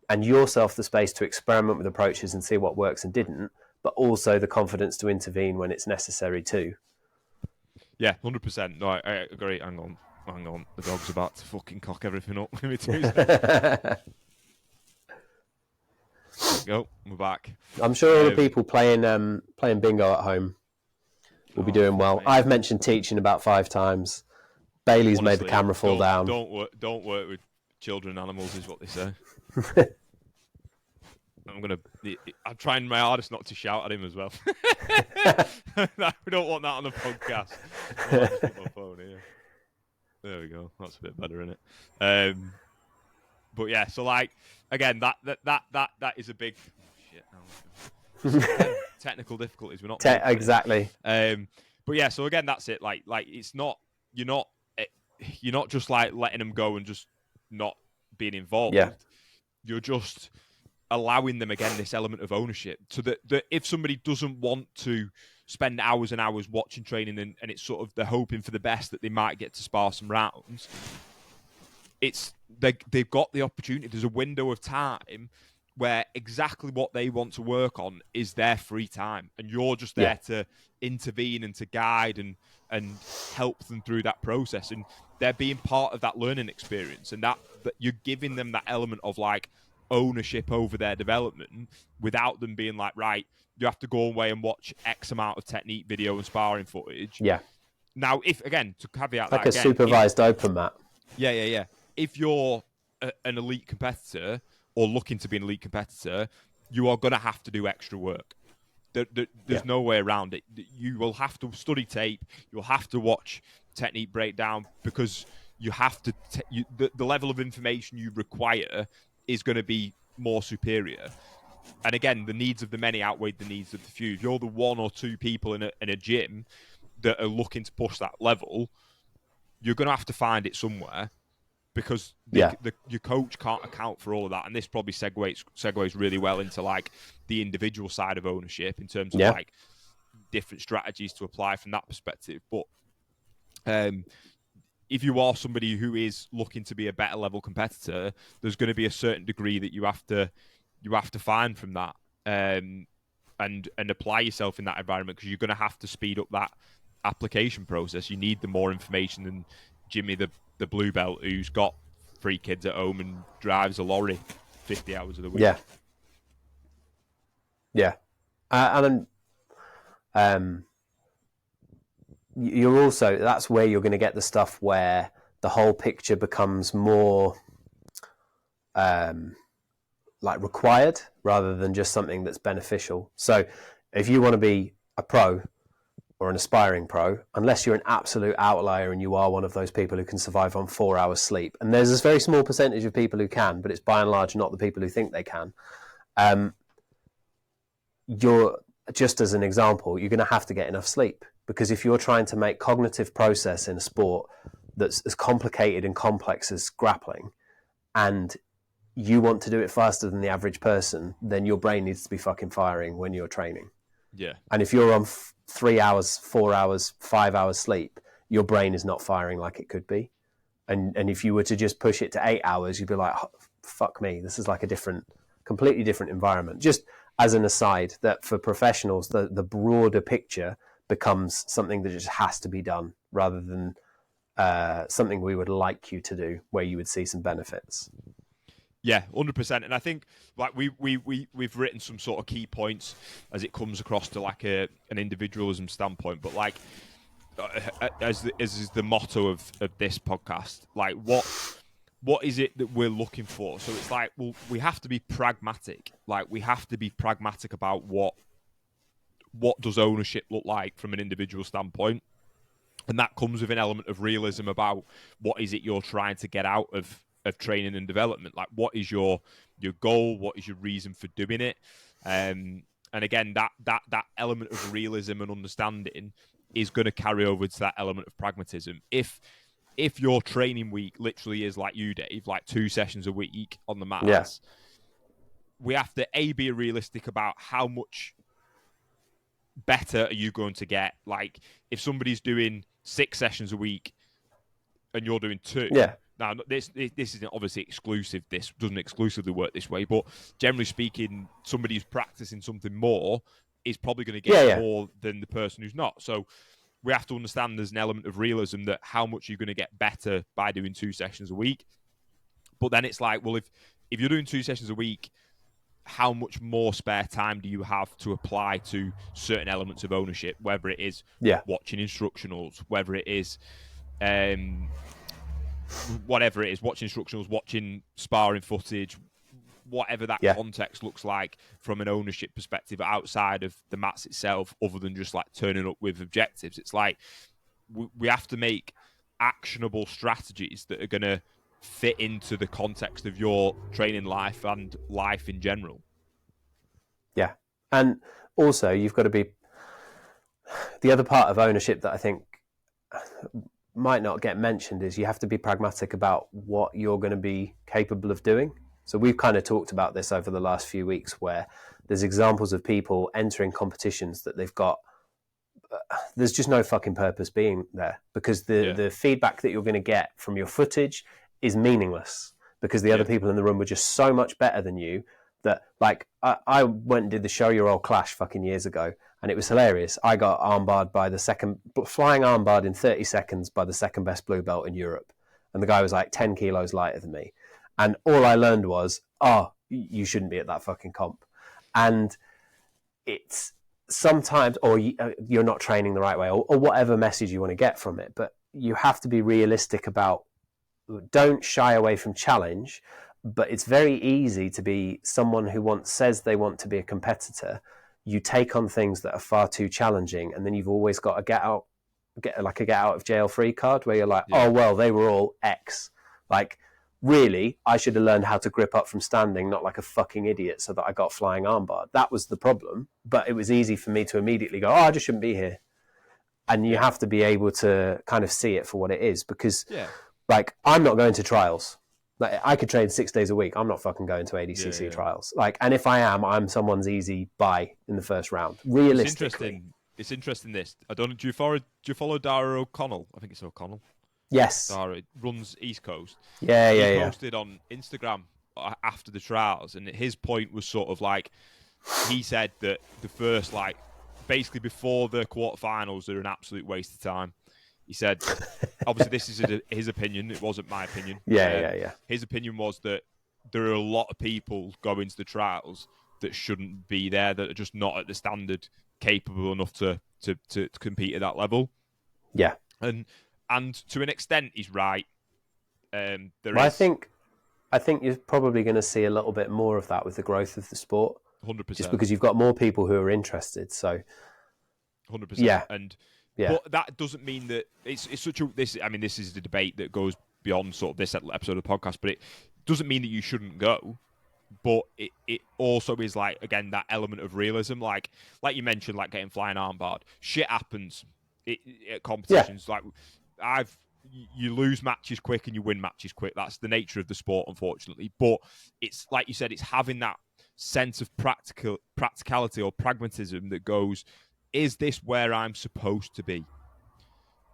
and yourself the space to experiment with approaches and see what works and didn't, but also the confidence to intervene when it's necessary too. Yeah, 100%. No, I agree. Hang on. The dog's about to fucking cock everything up. Give me 2 seconds. Go, we're back. I'm sure all the people playing bingo at home will be doing well. Mate. I've mentioned teaching about 5 times. Bailey's made the camera fall down. Don't work with children and animals, is what they say. I'm trying my hardest not to shout at him as well. We don't want that on the podcast. I'll just put my phone here. There we go. That's a bit better, isn't it? But yeah, so like again, that is a big shit. Technical difficulties. We're not exactly. But yeah, so again, that's it. Like it's not you're not just like letting them go and just not being involved. Yeah. You're just allowing them again this element of ownership, so that if somebody doesn't want to spend hours and hours watching training and it's sort of they're hoping for the best that they might get to spar some rounds, they've got the opportunity. There's a window of time where exactly what they want to work on is their free time, and you're just there to intervene and to guide and help them through that process, and they're being part of that learning experience, and that you're giving them that element of like ownership over their development without them being like, right, you have to go away and watch X amount of technique video and sparring footage. Yeah. Now, if again, to caveat like that, a supervised open mat. Yeah. If you're an elite competitor or looking to be an elite competitor, you are going to have to do extra work. There's no way around it. You will have to study tape. You'll have to watch technique breakdown, because you have to. The level of information you require is going to be more superior. And again, the needs of the many outweigh the needs of the few. If you're the 1 or 2 people in a gym that are looking to push that level, you're going to have to find it somewhere, because your coach can't account for all of that. And this probably segues really well into like the individual side of ownership in terms of like different strategies to apply from that perspective. But if you are somebody who is looking to be a better level competitor, there's going to be a certain degree that you have to find from that, and apply yourself in that environment, because you're going to have to speed up that application process. You need the more information than Jimmy, the blue belt, who's got 3 kids at home and drives a lorry 50 hours of the week. Yeah. And then you're also, that's where you're going to get the stuff where the whole picture becomes more like required rather than just something that's beneficial. So if you want to be a pro or an aspiring pro, unless you're an absolute outlier and you are one of those people who can survive on 4 hours sleep, and there's this very small percentage of people who can, but it's by and large not the people who think they can, you're, just as an example, you're going to have to get enough sleep. Because if you're trying to make cognitive process in a sport that's as complicated and complex as grappling, and you want to do it faster than the average person, then your brain needs to be fucking firing when you're training. Yeah. And if you're on 3 hours, 4 hours, 5 hours sleep, your brain is not firing like it could be. And if you were to just push it to 8 hours, you'd be like, oh, fuck me, this is like a completely different environment. Just as an aside, that for professionals, the broader picture becomes something that just has to be done, rather than something we would like you to do where you would see some benefits. Yeah, 100%. And I think like we've written some sort of key points as it comes across to like an individualism standpoint, but like as is the motto of this podcast, like what is it that we're looking for? So it's like, well, we have to be pragmatic. Like we have to be pragmatic about what does ownership look like from an individual standpoint. And that comes with an element of realism about what is it you're trying to get out of training and development. Like what is your goal? What is your reason for doing it? And again, that element of realism and understanding is going to carry over to that element of pragmatism. If your training week literally is like you, Dave, like 2 sessions a week on the mats, we have to be realistic about how much better are you going to get. Like if somebody's doing 6 sessions a week and you're doing 2. Now, this isn't obviously exclusive. This doesn't exclusively work this way, but generally speaking, somebody who's practicing something more is probably going to get more than the person who's not. So we have to understand there's an element of realism that how much you're going to get better by doing 2 sessions a week. But then it's like, well, if you're doing 2 sessions a week, how much more spare time do you have to apply to certain elements of ownership, whether it is watching instructionals, whether it is whatever it is, watching instructionals, watching sparring footage, whatever that context looks like from an ownership perspective outside of the mats itself, other than just like turning up with objectives. It's like we have to make actionable strategies that are going to fit into the context of your training life and life in general. Yeah. And also you've got to be, the other part of ownership that I think might not get mentioned is you have to be pragmatic about what you're going to be capable of doing. So we've kind of talked about this over the last few weeks, where there's examples of people entering competitions that they've got, there's just no fucking purpose being there, because the feedback that you're going to get from your footage is meaningless, because the other people in the room were just so much better than you that, like, I went and did the Show Your Old Clash fucking years ago, and it was hilarious. I got armbarred by flying armbarred in 30 seconds by the second best blue belt in Europe. And the guy was like 10 kilos lighter than me. And all I learned was, you shouldn't be at that fucking comp. And it's sometimes, or you're not training the right way, or whatever message you want to get from it. But you have to be realistic about, don't shy away from challenge. But it's very easy to be someone who says they want to be a competitor. You take on things that are far too challenging, and then you've always got a get out of jail free card where you're like, oh, well, they were all X. Like, really, I should have learned how to grip up from standing, not like a fucking idiot, so that I got flying armbar. That was the problem. But it was easy for me to immediately go, I just shouldn't be here. And you have to be able to kind of see it for what it is, because like, I'm not going to trials. Like, I could train 6 days a week. I'm not fucking going to ADCC trials. Like, and if I am, I'm someone's easy buy in the first round. Realistically, it's interesting. This I don't. Do you follow Dara O'Connell? I think it's O'Connell. Yes. Dara runs East Coast. He posted on Instagram after the trials, and his point was sort of like, he said that the first, like, basically before the quarterfinals, they're an absolute waste of time. He said, obviously this is his opinion, it wasn't my opinion. His opinion was that there are a lot of people going to the trials that shouldn't be there, that are just not at the standard, capable enough to compete at that level. Yeah. And to an extent, he's right. I think you're probably going to see a little bit more of that with the growth of the sport. 100%. Just because you've got more people who are interested. So 100%. Yeah. But that doesn't mean that it's such a this. I mean, this is the debate that goes beyond sort of this episode of the podcast. But it doesn't mean that you shouldn't go. But it also is, like, again, that element of realism, like you mentioned, like getting flying armbarred. Shit happens at competitions. Like, you lose matches quick and you win matches quick. That's the nature of the sport, unfortunately. But it's like you said, it's having that sense of practicality or pragmatism that goes, is this where I'm supposed to be?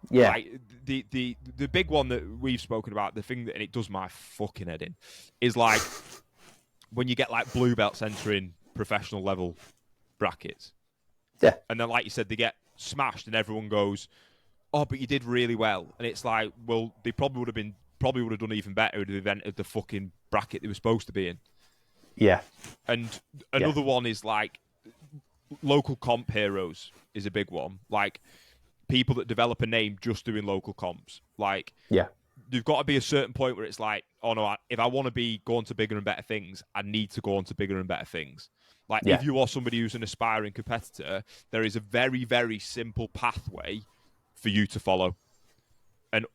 Yeah. Like, the big one that we've spoken about, the thing that, and it does my fucking head in, is like when you get like blue belts entering professional level brackets. Yeah. And then, like you said, they get smashed and everyone goes, oh, but you did really well, and it's like, well, they probably would have done even better if they'd entered the fucking bracket they were supposed to be in. Yeah. And Yeah. another one is like local comp heroes is a big one. Like people that develop a name just doing local comps. Like Yeah. there's got to be a certain point where it's like, oh no, if I want to be going to bigger and better things, I need to go on to bigger and better things. Like Yeah. if you are somebody who's an aspiring competitor, there is a very, very simple pathway for you to follow. And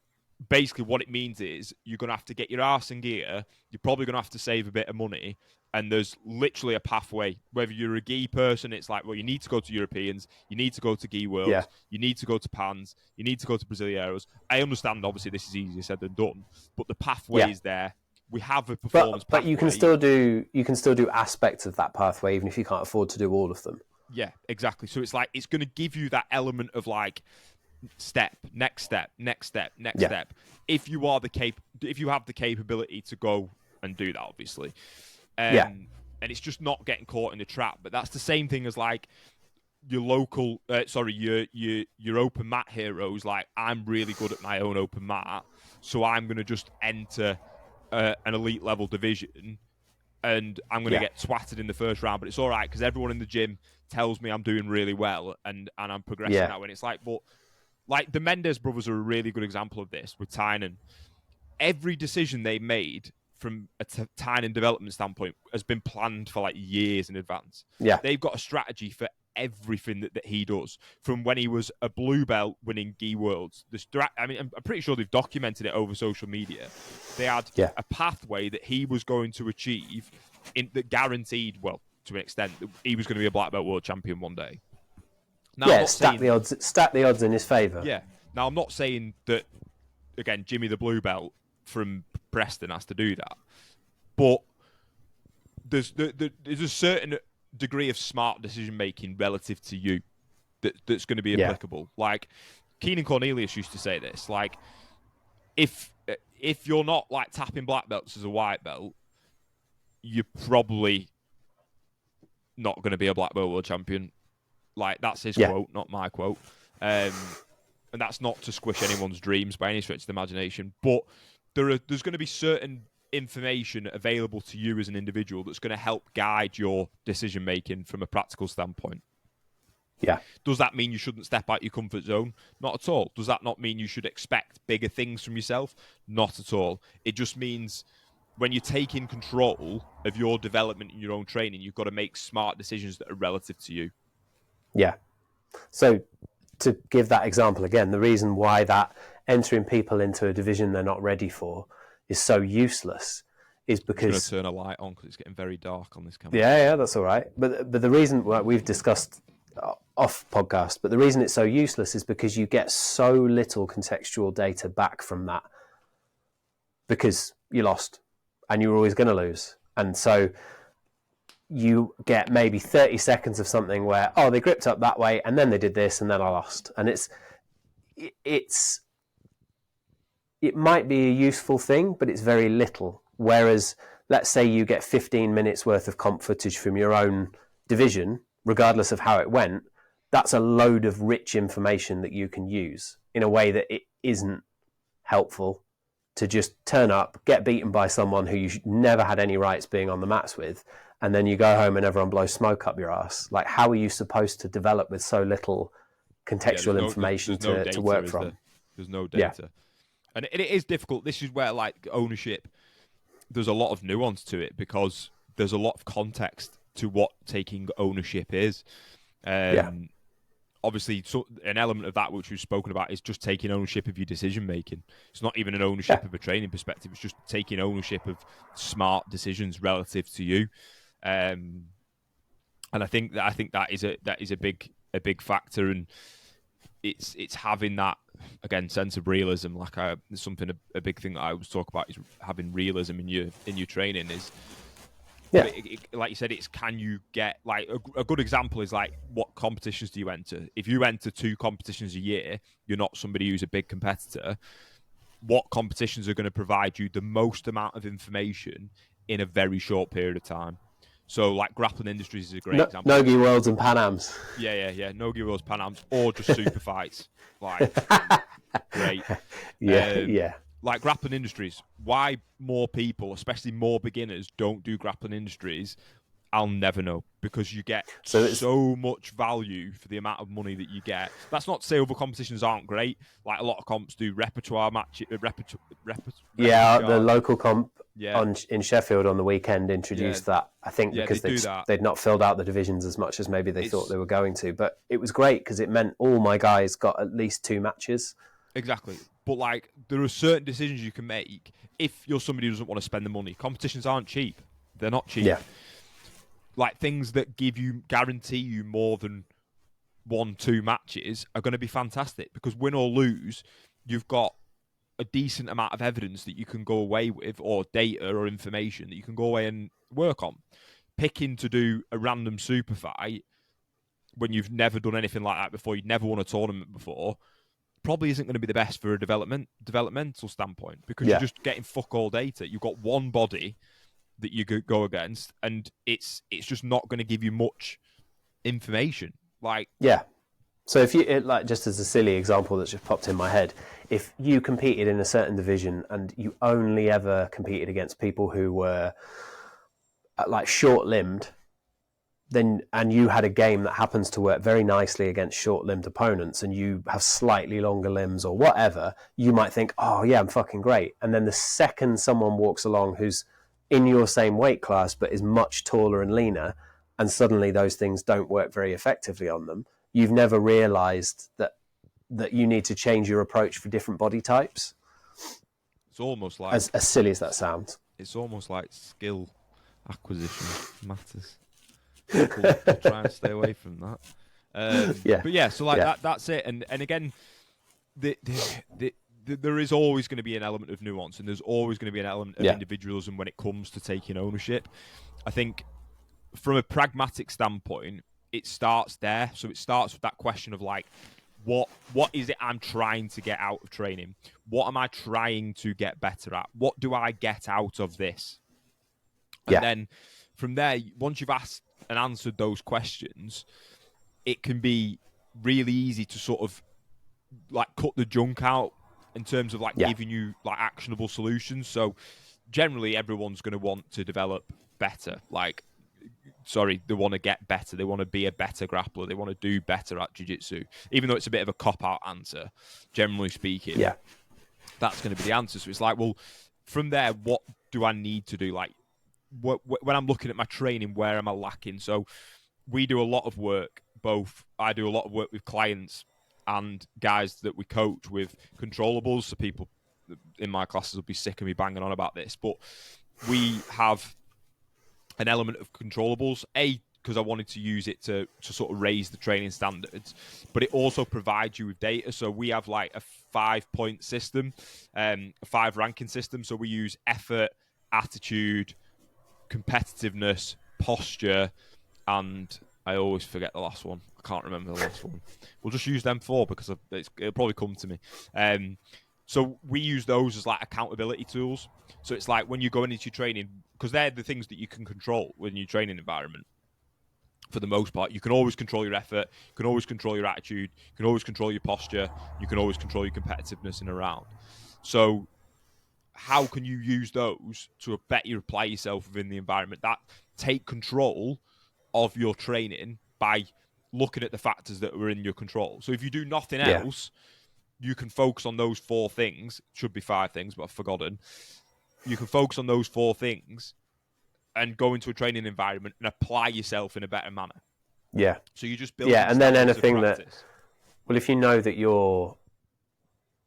basically what it means is you're going to have to get your arse in gear. You're probably going to have to save a bit of money. And there's literally a pathway. Whether you're a gi person, it's like, well, you need to go to Europeans, you need to go to gi Yeah. worlds, you need to go to Pans, you need to go to Brasileiros. I understand, obviously, this is easier said than done, but the pathway Yeah. is there. We have a performance But pathway. you can still do aspects of that pathway even if you can't afford to do all of them. Yeah, exactly. So it's like it's going to give you that element of like next step. Yeah. If you are if you have the capability to go and do that, obviously. Yeah. And it's just not getting caught in the trap. But that's the same thing as like your local, your open mat heroes. Like I'm really good at my own open mat, so I'm going to just enter an elite level division, and I'm going to get twatted in the first round. But it's all right because everyone in the gym tells me I'm doing really well and I'm progressing that way. And it's like, but like the Mendes brothers are a really good example of this with Tynan. Every decision they made from a Tynan development standpoint has been planned for like years in advance. Yeah. They've got a strategy for everything that he does from when he was a blue belt winning gi worlds. I'm pretty sure they've documented it over social media. They had a pathway that he was going to achieve that guaranteed, well, to an extent, that he was going to be a black belt world champion one day. Now, stack the odds in his favour. Yeah. Now I'm not saying that again, Jimmy the blue belt from Preston has to do that, but there's a certain degree of smart decision making relative to you that's going to be applicable. Like Keenan Cornelius used to say this, like if you're not like tapping black belts as a white belt, you're probably not going to be a black belt world champion. Like that's his quote, not my quote. And that's not to squish anyone's dreams by any stretch of the imagination, but there's going to be certain information available to you as an individual that's going to help guide your decision making from a practical standpoint. Yeah. Does that mean you shouldn't step out your comfort zone? Not at all. Does that not mean you should expect bigger things from yourself? Not at all. It just means when you're taking control of your development and your own training, you've got to make smart decisions that are relative to you. Yeah. So to give that example again, the reason why that entering people into a division they're not ready for is so useless is because... I'm going to turn a light on because it's getting very dark on this camera. Yeah, that's all right. But the reason we've discussed off podcast, but the reason it's so useless is because you get so little contextual data back from that because you lost and you were always going to lose. And so you get maybe 30 seconds of something where, oh, they gripped up that way and then they did this and then I lost. And it might be a useful thing, but it's very little. Whereas, let's say you get 15 minutes worth of comp footage from your own division, regardless of how it went, that's a load of rich information that you can use in a way that it isn't helpful to just turn up, get beaten by someone who you never had any rights being on the mats with, and then you go home and everyone blows smoke up your ass. Like, how are you supposed to develop with so little contextual information to work from? There's no data. Yeah. And it is difficult. This is where, like, ownership, there's a lot of nuance to it because there's a lot of context to what taking ownership is. Obviously, an element of that which we've spoken about is just taking ownership of your decision-making. It's not even an ownership of a training perspective. It's just taking ownership of smart decisions relative to you. And I think that is a big factor, and it's having that, again, sense of realism. Like something a big thing that I always talk about is having realism in your training. Is like you said, it's can you get like a good example is like what competitions do you enter? If you enter 2 competitions a year, you're not somebody who's a big competitor. What competitions are going to provide you the most amount of information in a very short period of time? So like Grappling Industries is a great example. Nogi Worlds and Pan Ams. Yeah. Nogi Worlds, Pan Ams, or just super fights. Like, great. Yeah. Like Grappling Industries, why more people, especially more beginners, don't do Grappling Industries, I'll never know, because you get so much value for the amount of money that you get. That's not to say other competitions aren't great. Like a lot of comps do repertoire matches. The local comp in Sheffield on the weekend introduced that. I think because they'd not filled out the divisions as much as maybe they thought they were going to. But it was great because it meant all my guys got at least 2 matches. Exactly. But like, there are certain decisions you can make if you're somebody who doesn't want to spend the money. Competitions aren't cheap. They're not cheap. Yeah. Like, things that guarantee you more than 1-2 matches are going to be fantastic, because win or lose, you've got a decent amount of evidence that you can go away with, or data or information that you can go away and work on. Picking to do a random super fight when you've never done anything like that before, you'd never won a tournament before, probably isn't going to be the best for a developmental standpoint, because you're just getting fuck all data. You've got one body that you could go against, and it's just not going to give you much information. Like, so if you just as a silly example that's just popped in my head, if you competed in a certain division and you only ever competed against people who were like short-limbed, then and you had a game that happens to work very nicely against short-limbed opponents, and you have slightly longer limbs or whatever, you might think, oh yeah, I'm fucking great. And then the second someone walks along who's in your same weight class but is much taller and leaner, and suddenly those things don't work very effectively on them, you've never realized that you need to change your approach for different body types. It's almost like, as silly as that sounds, it's almost like skill acquisition matters. People try and stay away from that. But yeah, so like that's it. And again, there is always going to be an element of nuance, and there's always going to be an element of individualism when it comes to taking ownership. I think from a pragmatic standpoint, it starts there. So it starts with that question of like, what is it I'm trying to get out of training? What am I trying to get better at? What do I get out of this? And then from there, once you've asked and answered those questions, it can be really easy to sort of like cut the junk out in terms of like giving you like actionable solutions. So generally everyone's going to want to develop better. They want to get better. They want to be a better grappler. They want to do better at jiu-jitsu. Even though it's a bit of a cop-out answer, generally speaking, that's going to be the answer. So it's like, well, from there, what do I need to do? Like, when I'm looking at my training, where am I lacking? So we do a lot of work, I do a lot of work with clients and guys that we coach with controllables. So people in my classes will be sick of me banging on about this, but we have an element of controllables, because I wanted to use it to sort of raise the training standards, but it also provides you with data. So we have like a 5-point system, a 5 ranking system. So we use effort, attitude, competitiveness, posture, and I always forget the last one. I can't remember the last one. We'll just use them 4 because it'll probably come to me. So we use those as like accountability tools. So it's like when you go into your training, because they're the things that you can control within your training environment. For the most part, you can always control your effort, you can always control your attitude, you can always control your posture, you can always control your competitiveness in a round. So how can you use those to better apply yourself within the environment? That take control of your training by looking at the factors that are in your control. So if you do nothing else, you can focus on those 4 things. It should be 5 things, but I've forgotten. You can focus on those 4 things and go into a training environment and apply yourself in a better manner. Yeah. So you just build. Yeah, and then anything that, well, if you know that you're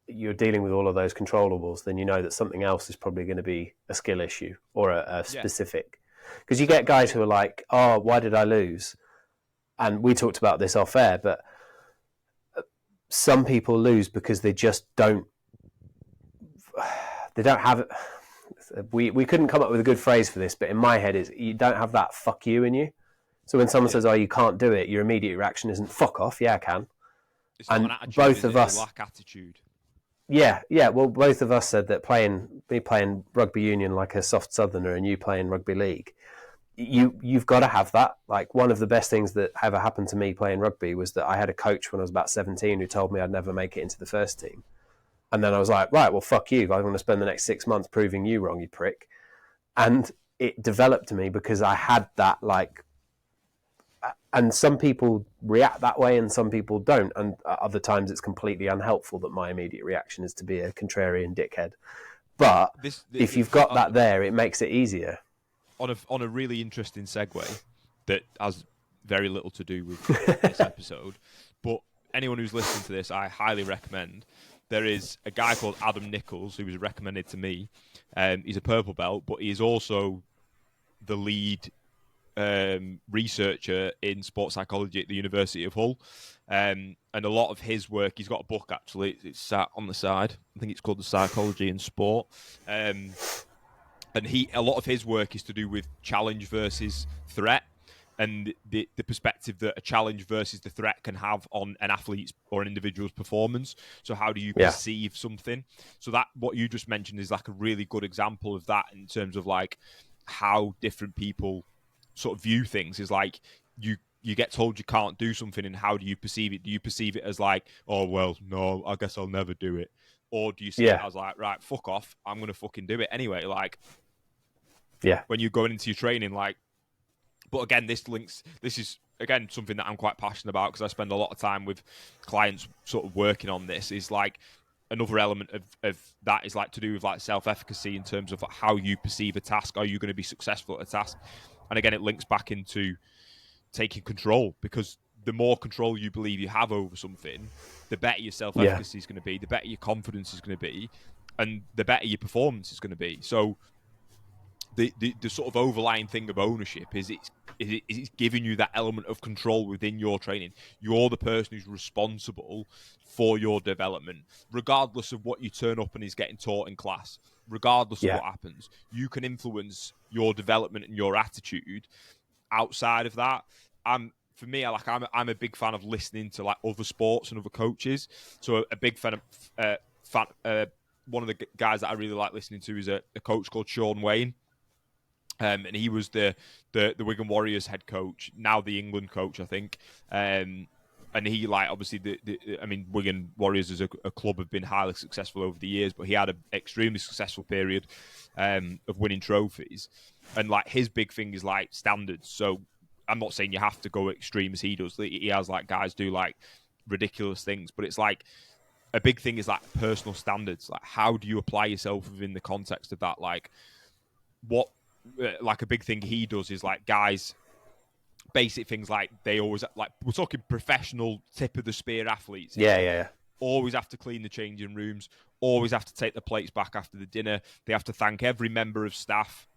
dealing with all of those controllables, then you know that something else is probably going to be a skill issue or a specific. Because you get guys who are like, oh, why did I lose? And we talked about this off air, but some people lose because they just don't have it. We couldn't come up with a good phrase for this, but in my head, you don't have that fuck you in you. So when someone says, oh, you can't do it, your immediate reaction isn't fuck off. Yeah, I can. It's not an attitude, both of us lack attitude. Yeah. Well, both of us said that me playing rugby union like a soft southerner and you playing rugby league, you've got to have that. Like, one of the best things that ever happened to me playing rugby was that I had a coach when I was about 17 who told me I'd never make it into the first team. And then I was like, right, well, fuck you. I'm going to spend the next 6 months proving you wrong, you prick. And it developed me because I had that, like, and some people react that way and some people don't. And other times it's completely unhelpful that my immediate reaction is to be a contrarian dickhead. But if you've got that there, it makes it easier. On a really interesting segue that has very little to do with this episode, but anyone who's listening to this, I highly recommend. There is a guy called Adam Nichols who was recommended to me. He's a purple belt, but he's also the lead researcher in sports psychology at the University of Hull. And a lot of his work, he's got a book actually, it's sat on the side. I think it's called The Psychology in Sport. And a lot of his work is to do with challenge versus threat, and the perspective that a challenge versus the threat can have on an athlete's or an individual's performance. So how do you perceive something? So that what you just mentioned is like a really good example of that in terms of like how different people sort of view things. Is like you get told you can't do something, and how do you perceive it? Do you perceive it as like, oh well, no, I guess I'll never do it? Or do you see it as like, right, fuck off, I'm going to fucking do it anyway? Like, when you're going into your training, like, but again, this is, again, something that I'm quite passionate about because I spend a lot of time with clients sort of working on this. Is like another element of that is like to do with like self-efficacy in terms of how you perceive a task. Are you going to be successful at a task? And again, it links back into taking control, because the more control you believe you have over something, the better your self-efficacy is going to be, the better your confidence is going to be, and the better your performance is going to be. So the sort of overlying thing of ownership is it's giving you that element of control within your training. You're the person who's responsible for your development, regardless of what you turn up and is getting taught in class, regardless of what happens. You can influence your development and your attitude outside of that. For me, I'm a big fan of listening to like other sports and other coaches. So a big fan of one of the guys that I really like listening to is a coach called Sean Wayne. And he was the Wigan Warriors head coach, now the England coach, I think. And he, like, obviously, I mean, Wigan Warriors as a club have been highly successful over the years, but he had an extremely successful period of winning trophies. And like his big thing is like standards. So I'm not saying you have to go extreme as he does. He has like guys do like ridiculous things, but it's like a big thing is like personal standards. Like, how do you apply yourself within the context of that? Like, what? Like a big thing he does is like guys, basic things like they always, like, we're talking professional tip of the spear athletes. Always have to clean the changing rooms, always have to take the plates back after the dinner. They have to thank every member of staff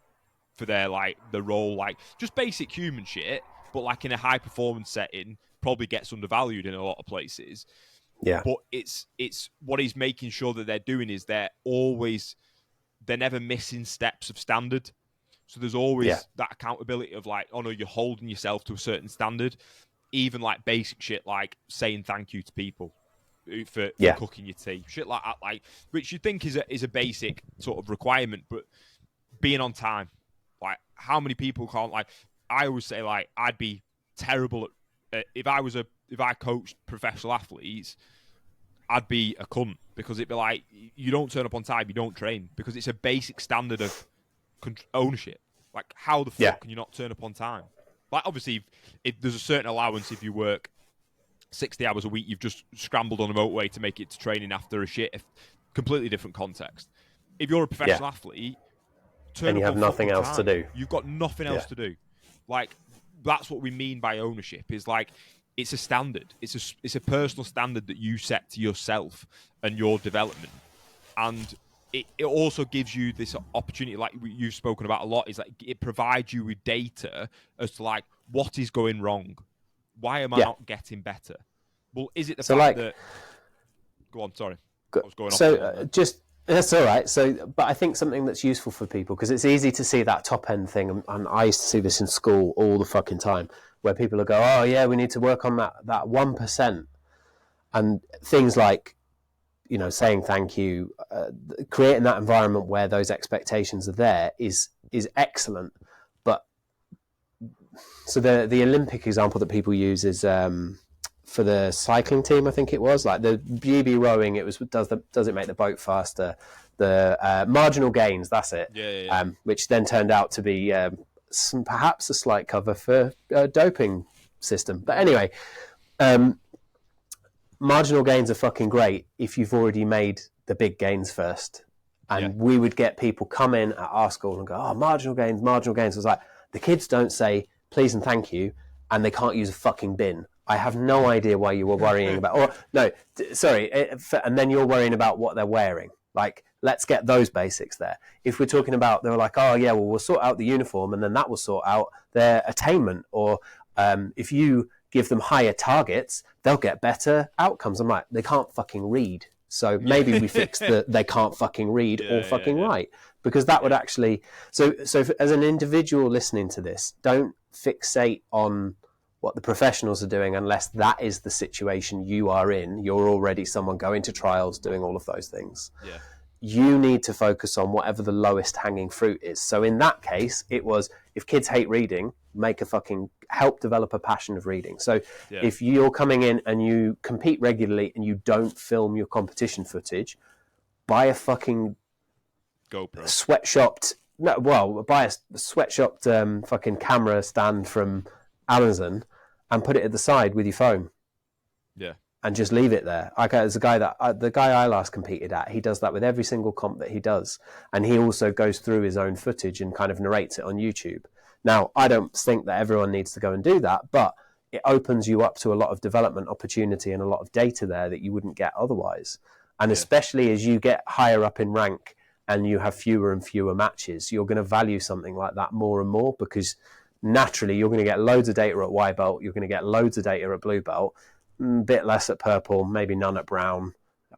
for their like the role, like just basic human shit, but like in a high performance setting probably gets undervalued in a lot of places. But it's what he's making sure that they're doing is they're never missing steps of standard. So there's always that accountability of like, oh no, you're holding yourself to a certain standard. Even like basic shit like saying thank you to people for cooking your tea, shit like that, like, which you think is a basic sort of requirement, but being on time, like how many people can't, like, I always say like I'd be terrible at if I coached professional athletes, I'd be a cunt, because it'd be like, you don't turn up on time, you don't train, because it's a basic standard of ownership. Like, how the fuck can you not turn up on time? Like, obviously, if there's a certain allowance if you work 60 hours a week, you've just scrambled on a motorway to make it to training after a shit, completely different context. If you're a professional athlete, and you have nothing else to do. You've got nothing else to do. Like, that's what we mean by ownership, is like, it's a standard. It's a personal standard that you set to yourself and your development. And it also gives you this opportunity, like you've spoken about a lot, is like it provides you with data as to like what is going wrong. Why am I not getting better? Well, is it the fact that... Go on, sorry. I was going off. That's all right. So, but I think something that's useful for people, because it's easy to see that top end thing, and I used to see this in school all the fucking time, where people will go, oh yeah, we need to work on that 1%. And things like, you know, saying thank you, creating that environment where those expectations are there is excellent. But So the Olympic example that people use is for the cycling team. I think it was like the GB rowing. It was does it make the boat faster? The marginal gains. That's it. Yeah. Which then turned out to be perhaps a slight cover for doping system. But anyway, marginal gains are fucking great if you've already made the big gains first. And we would get people come in at our school and go, "Oh, marginal gains, marginal gains." I was like, the kids don't say please and thank you, and they can't use a fucking bin. I have no idea why you were worrying about. Or no, sorry, and then you're worrying about what they're wearing. Like, let's get those basics there. If we're talking about, they were like, "Oh yeah, well we'll sort out the uniform, and then that will sort out their attainment." Or if you give them higher targets, they'll get better outcomes. I'm like, they can't fucking read. So maybe we fix the they can't fucking read or fucking write, because that would actually. So as an individual listening to this, don't fixate on what the professionals are doing unless that is the situation you are in. You're already someone going to trials, doing all of those things. Yeah. You need to focus on whatever the lowest hanging fruit is. So in that case, it was, if kids hate reading, help develop a passion of reading. So if you're coming in and you compete regularly and you don't film your competition footage, buy a fucking GoPro. Buy a sweatshopped fucking camera stand from Amazon and put it at the side with your phone. Yeah. And just leave it there. There's the guy I last competed at. He does that with every single comp that he does, and he also goes through his own footage and kind of narrates it on YouTube. Now, I don't think that everyone needs to go and do that, but it opens you up to a lot of development opportunity and a lot of data there that you wouldn't get otherwise. And especially as you get higher up in rank and you have fewer and fewer matches, you're going to value something like that more and more, because naturally you're going to get loads of data at white belt, you're going to get loads of data at blue belt, bit less at purple, maybe none at brown,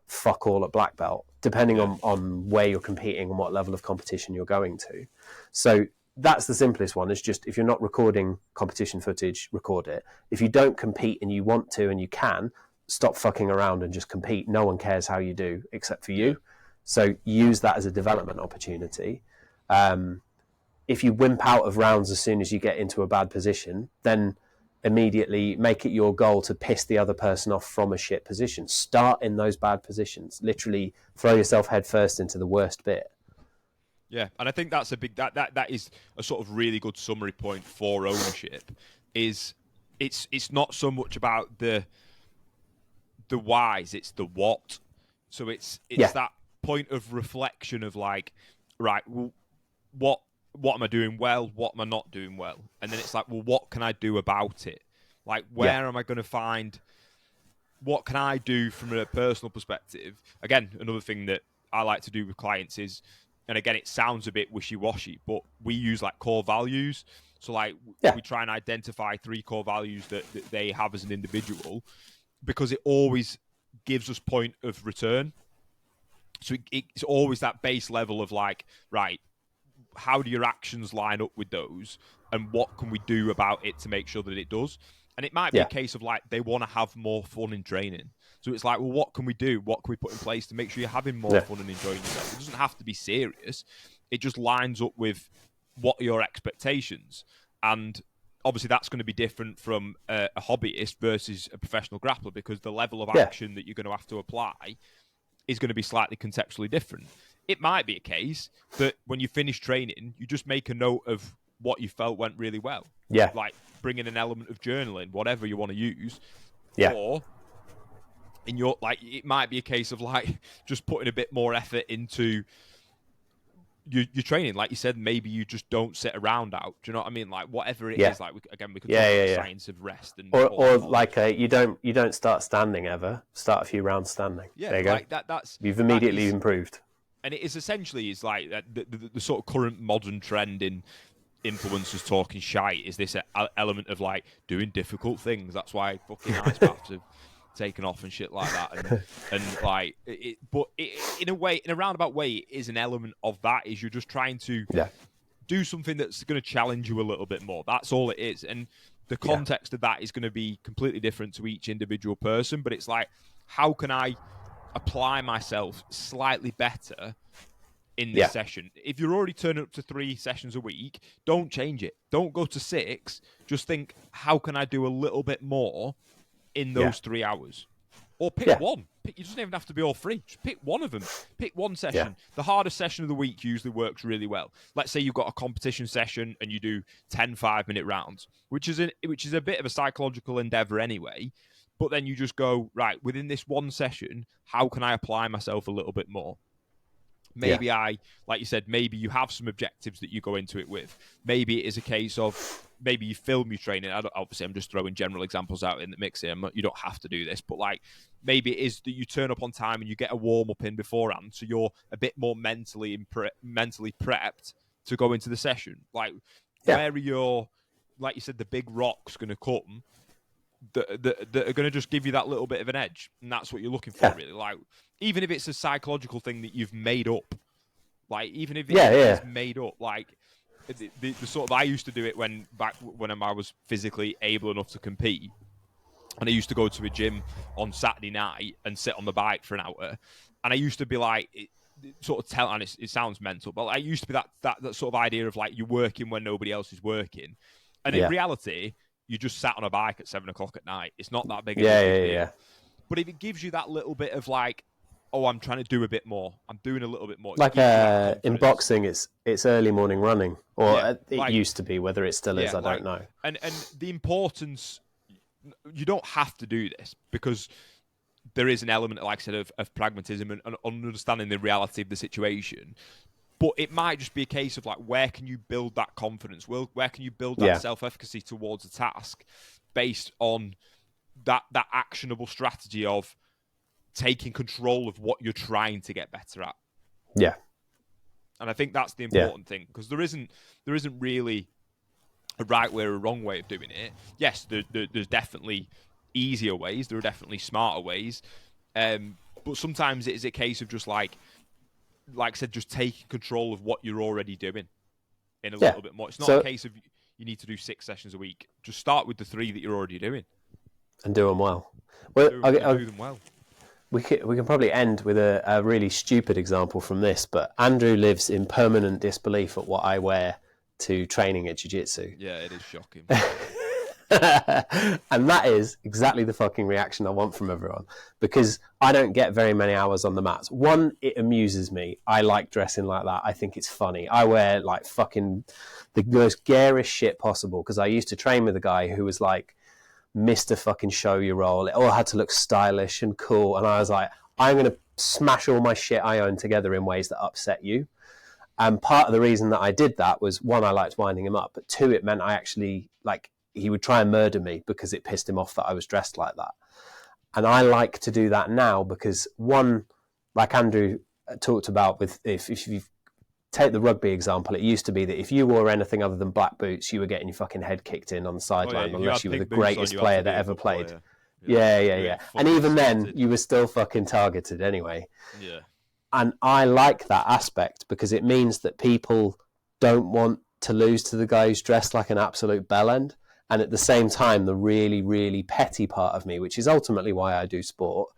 fuck all at black belt, depending on where you're competing and what level of competition you're going to. So that's the simplest one, is just, if you're not recording competition footage, record it. If you don't compete and you want to and you can, stop fucking around and just compete. No one cares how you do except for you. So use that as a development opportunity. If you wimp out of rounds as soon as you get into a bad position, then immediately make it your goal to piss the other person off from a shit position. Start in those bad positions. Literally throw yourself head first into the worst bit. Yeah, and I think that's a big that is a sort of really good summary point for ownership. Is it's not so much about the whys, it's the what. So it's that point of reflection of like, right, well, what am I doing well? What am I not doing well? And then it's like, well, what can I do about it? Like, where am I going to find? What can I do from a personal perspective? Again, another thing that I like to do with clients is, and again, it sounds a bit wishy-washy, but we use like core values. So like we try and identify 3 core values that they have as an individual, because it always gives us point of return. So it's always that base level of like, right, how do your actions line up with those, and what can we do about it to make sure that it does? And it might be a case of like, they want to have more fun in training. So it's like, well, what can we do? What can we put in place to make sure you're having more fun and enjoying yourself? It doesn't have to be serious. It just lines up with what are your expectations. And obviously that's going to be different from a hobbyist versus a professional grappler, because the level of action that you're going to have to apply is going to be slightly contextually different. It might be a case that when you finish training, you just make a note of what you felt went really well. Yeah. Like bring in an element of journaling, whatever you want to use. Yeah. Or in your, like, it might be a case of like just putting a bit more effort into your training. Like you said, maybe you just don't sit around out. Do you know what I mean? Like whatever it is, like we could talk about the science of rest and or like you don't start standing ever. Start a few rounds standing. Yeah, there you like go. That's you've immediately improved. And it is essentially is like the sort of current modern trend in influencers talking shite is this element of like doing difficult things. That's why fucking ice baths have taken off and shit like that. And like but in a way, in a roundabout way, it is an element of that. Is you're just trying to do something that's going to challenge you a little bit more. That's all it is. And the context of that is going to be completely different to each individual person. But it's like, how can I apply myself slightly better in this session. If you're already turning up to 3 sessions a week, don't change it. Don't go to 6. Just think, how can I do a little bit more in those 3 hours? Or pick one. You don't even have to be all 3. Just pick one of them. Pick one session. The hardest session of the week usually works really well. Let's say you've got a competition session and you do 10 5-minute rounds, which is a bit of a psychological endeavor anyway. But then you just go, right, within this one session, how can I apply myself a little bit more? Maybe like you said, maybe you have some objectives that you go into it with. Maybe it is a case of, maybe you film your training. Obviously, I'm just throwing general examples out in the mix here. You don't have to do this, but like maybe it is that you turn up on time and you get a warm up in beforehand, so you're a bit more mentally prepped to go into the session. Like where are your, like you said, the big rocks going to come that are going to just give you that little bit of an edge, and that's what you're looking for, really. Like even if it's a psychological thing that you've made up, like even if it's made up, like. The sort of, I used to do it when I was physically able enough to compete, and I used to go to a gym on Saturday night and sit on the bike for an hour, and I used to be like, and it sounds mental, but I used to be that sort of idea of like you're working when nobody else is working, and in reality you just sat on a bike at 7 o'clock at night. It's not that big. But if it gives you that little bit of like, oh, I'm trying to do a bit more. I'm doing a little bit more. Like in boxing, it's early morning running, or it used to be. Whether it still is, I don't know. And the importance, you don't have to do this because there is an element, like I said, of pragmatism and understanding the reality of the situation. But it might just be a case of like, where can you build that confidence? Where can you build that self-efficacy towards a task based on that actionable strategy of taking control of what you're trying to get better at. Yeah. And I think that's the important thing, because there isn't really a right way or a wrong way of doing it. Yes, there's definitely easier ways. There are definitely smarter ways. But sometimes it is a case of just like I said, just taking control of what you're already doing in a little bit more. It's not a case of you need to do 6 sessions a week. Just start with the 3 that you're already doing. And do them well. Do them well. We can probably end with a really stupid example from this, but Andrew lives in permanent disbelief at what I wear to training at jiu-jitsu. Yeah, it is shocking. And that is exactly the fucking reaction I want from everyone, because I don't get very many hours on the mats. One, it amuses me. I like dressing like that. I think it's funny. I wear like fucking the most garish shit possible, because I used to train with a guy who was like Mr. fucking show you roll. It all had to look stylish and cool. And I was like, I'm going to smash all my shit I own together in ways that upset you. And part of the reason that I did that was, one, I liked winding him up, but 2, it meant I actually, like, he would try and murder me because it pissed him off that I was dressed like that. And I like to do that now because, one, like Andrew talked about, with if you take the rugby example, it used to be that if you wore anything other than black boots, you were getting your fucking head kicked in on the sideline unless you were the greatest player that ever played. Yeah. And even then, you were still fucking targeted anyway. Yeah. And I like that aspect because it means that people don't want to lose to the guy who's dressed like an absolute bellend. And at the same time, the really, really petty part of me, which is ultimately why I do sport,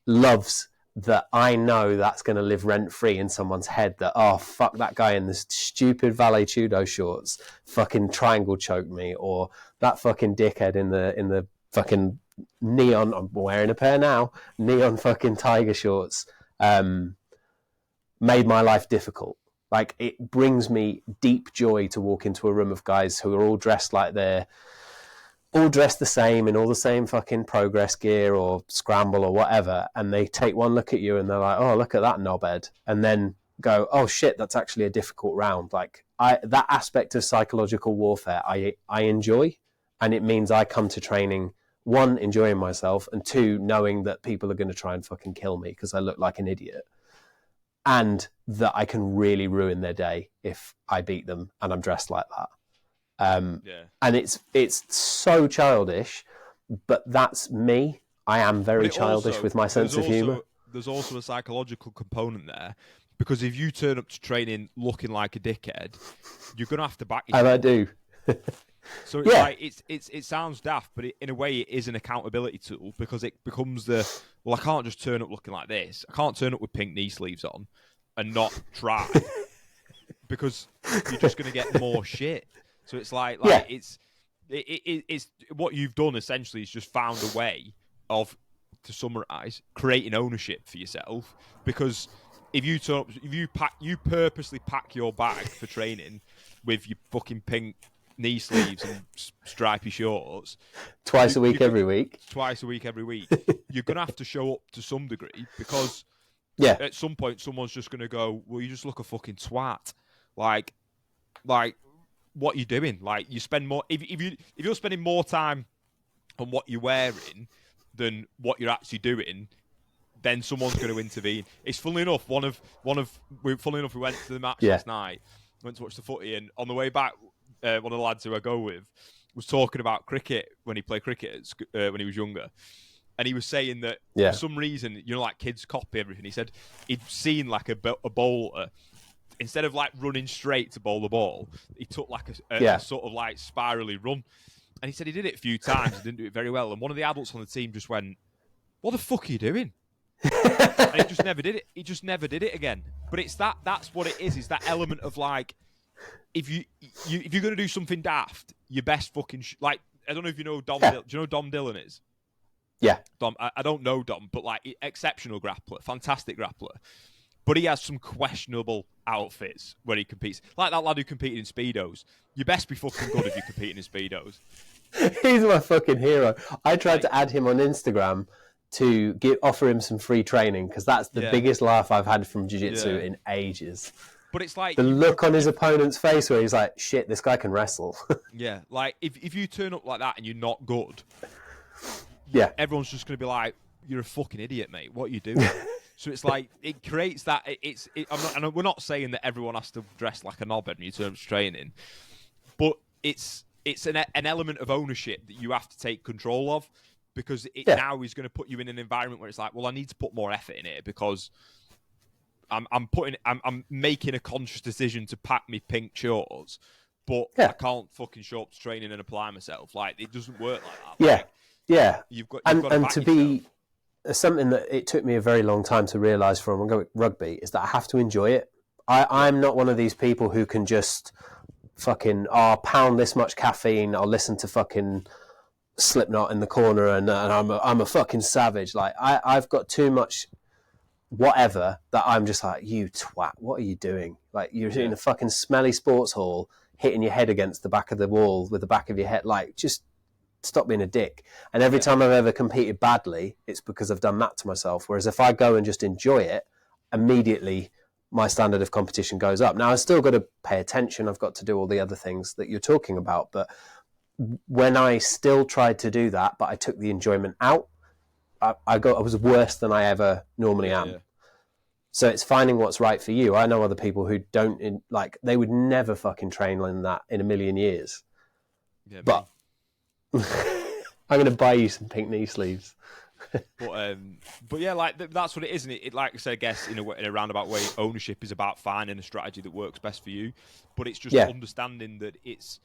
loves that I know that's going to live rent-free in someone's head, that, oh, fuck, that guy in this stupid Valet Tudo shorts fucking triangle choked me, or that fucking dickhead in the fucking neon, I'm wearing a pair now, neon fucking tiger shorts, made my life difficult. Like, it brings me deep joy to walk into a room of guys who are all dressed like they're all dressed the same in all the same fucking progress gear or scramble or whatever, and they take one look at you and they're like, oh, look at that knobhead, and then go, oh shit, that's actually a difficult round. Like, that aspect of psychological warfare I enjoy, and it means I come to training, 1, enjoying myself, and 2, knowing that people are going to try and fucking kill me because I look like an idiot, and that I can really ruin their day if I beat them and I'm dressed like that. And it's so childish, but that's me. I am very childish with my sense of humour. There's also a psychological component there, because if you turn up to training looking like a dickhead, you're going to have to back yourself. And I do. So it's like it sounds daft, but in a way it is an accountability tool, because it becomes I can't just turn up looking like this. I can't turn up with pink knee sleeves on. and not try because you're just going to get more shit. So it's like Yeah. it's what you've done essentially is just found a way of, to summarize, creating ownership for yourself. Because if you purposely pack your bag for training with your fucking pink knee sleeves and stripy shorts Twice a week, every week. twice a week, every week, you're gonna have to show up to some degree, because Yeah. at some point someone's just gonna go, well, you just look a fucking twat. Like what you're doing. Like, you spend more if you're spending more time on what you're wearing than what you're actually doing, then someone's going to intervene. It's funnily enough, we went to the match last night, went to watch the footy, and on the way back, one of the lads who I go with was talking about cricket when he played cricket when he was younger. And he was saying that for some reason, like kids copy everything. He said he'd seen like a bowler, instead of like running straight to bowl the ball, he took like a sort of like spirally run. And he said he did it a few times and didn't do it very well. And one of the adults on the team just went, "What the fuck are you doing?" And he just never did it. He just never did it again. But it's that's what it is that element of like, if you're going to do something daft, your best fucking like, I don't know if you know Dom. Do you know who Dom Dillon is? Yeah. Dom. I don't know Dom, but like, exceptional grappler, fantastic grappler. But he has some questionable outfits where he competes. Like that lad who competed in Speedos. You best be fucking good if you're competing in Speedos. He's my fucking hero. I tried to add him on Instagram to offer him some free training, because that's the biggest laugh I've had from jiu-jitsu in ages. But it's like... the look on his opponent's face where he's like, shit, this guy can wrestle. Yeah, like, if you turn up like that and you're not good, everyone's just going to be like, you're a fucking idiot, mate. What are you doing? So it's like, it creates that... we're not saying that everyone has to dress like a knobhead when you turn up to training, but it's an element of ownership that you have to take control of, because it now is going to put you in an environment where it's like, well, I need to put more effort in it, because I'm making a conscious decision to pack me pink shorts, but I can't fucking show up to training and apply myself. Like, it doesn't work like that. You've got to be something that it took me a very long time to realise from rugby is that I have to enjoy it. I'm not one of these people who can just fucking pound this much caffeine. I'll listen to fucking Slipknot in the corner, and I'm a fucking savage. Like, I've got too much whatever that I'm just like, you twat, what are you doing? Like, you're in a fucking smelly sports hall, hitting your head against the back of the wall with the back of your head. Like, just stop being a dick. And every time I've ever competed badly, it's because I've done that to myself. Whereas if I go and just enjoy it, immediately my standard of competition goes up. Now, I've still got to pay attention. I've got to do all the other things that you're talking about. But when I still tried to do that, but I took the enjoyment out, I was worse than I ever normally am. Yeah. So it's finding what's right for you. I know other people who don't, like, they would never fucking train like that in a million years. Yeah, but I'm going to buy you some pink knee sleeves. But yeah, like, that's what it is. And it, like I said, I guess in a roundabout way, ownership is about finding a strategy that works best for you. But it's just understanding that it's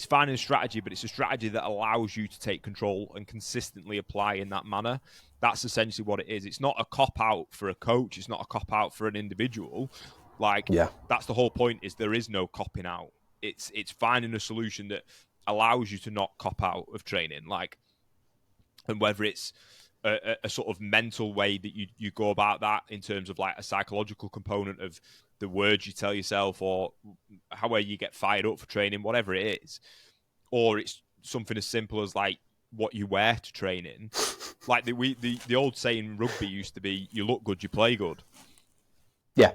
finding a strategy, but it's a strategy that allows you to take control and consistently apply in that manner. That's essentially what it is. It's not a cop-out for a coach. It's not a cop-out for an individual. Like, that's the whole point, is there is no copping out. It's finding a solution that allows you to not cop out of training. Like, and whether it's a sort of mental way that you go about that, in terms of like a psychological component of the words you tell yourself, or how you get fired up for training, whatever it is, or it's something as simple as like what you wear to train in. Like the old saying in rugby used to be, you look good, you play good. Yeah.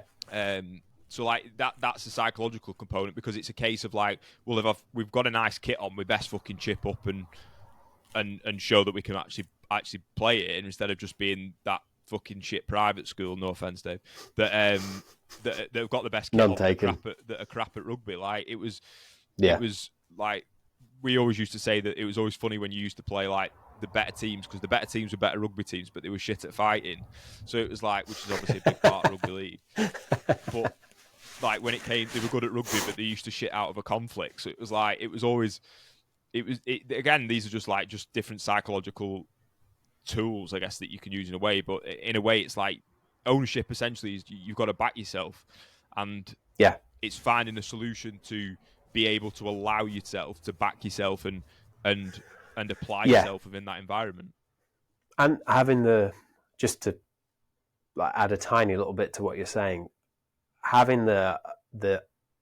So like that's a psychological component, because it's a case of like, well, if we've got a nice kit on, we best fucking chip up and show that we can actually play it, instead of just being that fucking shit private school, no offense, Dave, that they've got the best kit on that are crap at rugby. Like, it was like, we always used to say that it was always funny when you used to play like the better teams, because the better teams were better rugby teams, but they were shit at fighting. So it was like, which is obviously a big part of rugby league. But like, when it came, they were good at rugby, but they used to shit out of a conflict. So it was like, again, these are just different psychological tools, I guess, that you can use in a way. But in a way, it's like ownership essentially is you've got to back yourself, and Yeah. it's finding a solution to be able to allow yourself to back yourself and apply Yeah. yourself within that environment. And having just to like add a tiny little bit to what you're saying, having the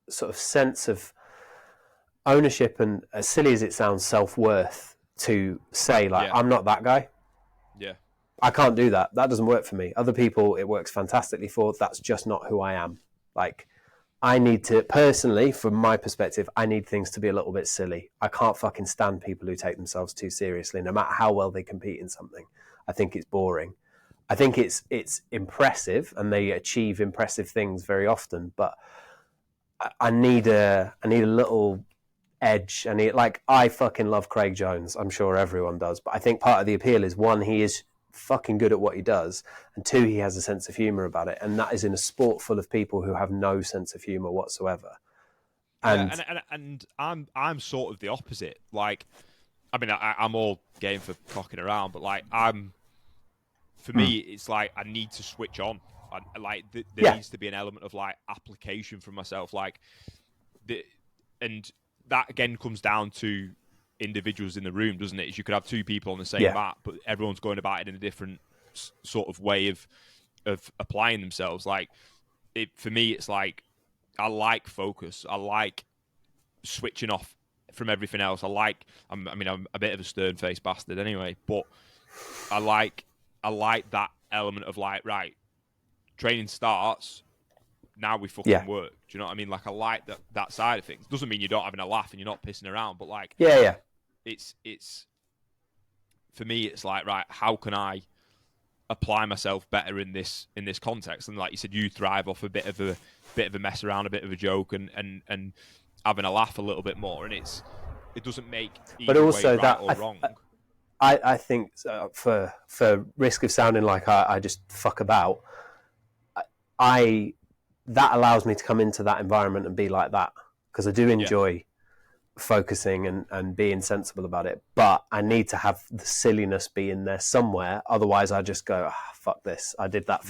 sort of sense of ownership and, as silly as it sounds, self-worth to say, like, Yeah. I'm not that guy. Yeah. I can't do that. That doesn't work for me. Other people, it works fantastically for. That's just not who I am. Like, I need to, personally, from my perspective, I need things to be a little bit silly. I can't fucking stand people who take themselves too seriously, no matter how well they compete in something. I think it's boring. I think it's impressive, and they achieve impressive things very often. But I need a little edge. I fucking love Craig Jones. I'm sure everyone does. But I think part of the appeal is, one, he is fucking good at what he does, and two, he has a sense of humor about it, and that is in a sport full of people who have no sense of humor whatsoever. And I'm sort of the opposite. Like, I mean, I'm all game for cocking around, but like, for me, it's like I need to switch on. There needs to be an element of like application from myself, and that again comes down to individuals in the room, doesn't it? Is you could have two people on the same mat, but everyone's going about it in a different sort of way of applying themselves. Like, for me, it's like I like focus. I like switching off from everything else. I'm a bit of a stern-faced bastard anyway, but I like that element of like, right, training starts, now we fucking work. Do you know what I mean? Like, I like that side of things. Doesn't mean you're not having a laugh and you're not pissing around, but like, it's for me, it's like, right, how can I apply myself better in this context? And like you said, you thrive off a bit of a mess around, a bit of a joke, and having a laugh a little bit more. And it doesn't make either way right or wrong. I think for risk of sounding like I just fuck about, that allows me to come into that environment and be like that, because I do enjoy focusing and being sensible about it, but I need to have the silliness be in there somewhere. Otherwise I just go, fuck this. I did that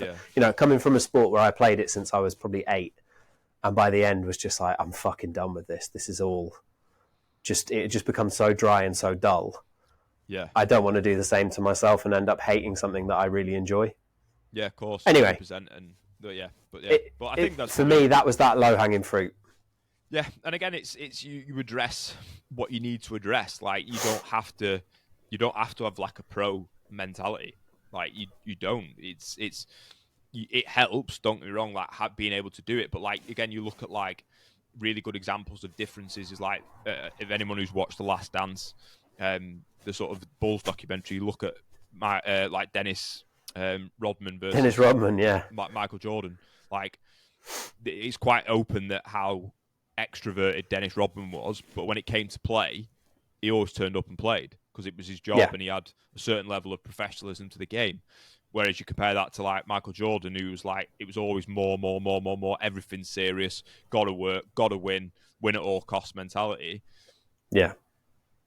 coming from a sport where I played it since I was probably 8, and by the end was just like, I'm fucking done with this. This is all it just becomes so dry and so dull. Yeah. I don't want to do the same to myself and end up hating something that I really enjoy. Yeah, of course. Anyway, but I think that's for me, that was that low-hanging fruit. Yeah, and again, it's you address what you need to address. Like, you don't have to have like a pro mentality. Like, you don't. It helps. Don't get me wrong. Like, being able to do it, but like, again, you look at like really good examples of differences. Is like, if anyone who's watched The Last Dance, the sort of Bulls documentary, you look at like Dennis Rodman versus Dennis Rodman, Michael Jordan. Like, it's quite open that how extroverted Dennis Rodman was, but when it came to play, he always turned up and played because it was his job, and he had a certain level of professionalism to the game. Whereas you compare that to like Michael Jordan, who was like, it was always more, everything serious, gotta work, gotta win at all costs mentality. Yeah.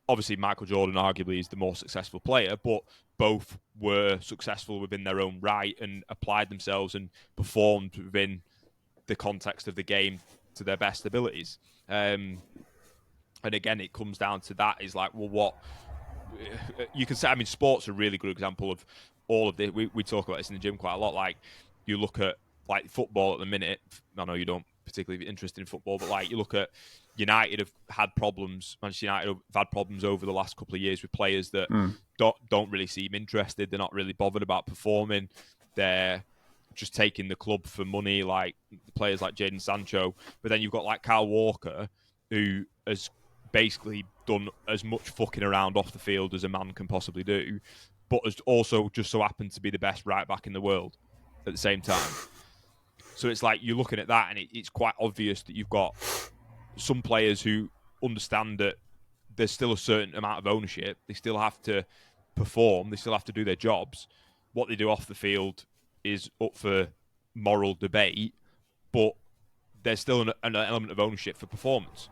Obviously, Michael Jordan arguably is the more successful player, but both were successful within their own right and applied themselves and performed within the context of the game to their best abilities. And again, it comes down to that, is like, well, what you can say. I mean, sports are a really good example of all of this. We talk about this in the gym quite a lot. Like, you look at like football at the minute. I know you don't particularly interested in football, but like, you look at United have had problems. Manchester United have had problems over the last couple of years with players that don't really seem interested. They're not really bothered about performing. They're just taking the club for money, like players like Jadon Sancho. But then you've got like Kyle Walker, who has basically done as much fucking around off the field as a man can possibly do, but has also just so happened to be the best right back in the world at the same time. So it's like, you're looking at that, and it's quite obvious that you've got some players who understand that there's still a certain amount of ownership. They still have to perform. They still have to do their jobs. What they do off the field is up for moral debate, but there's still an element of ownership for performance.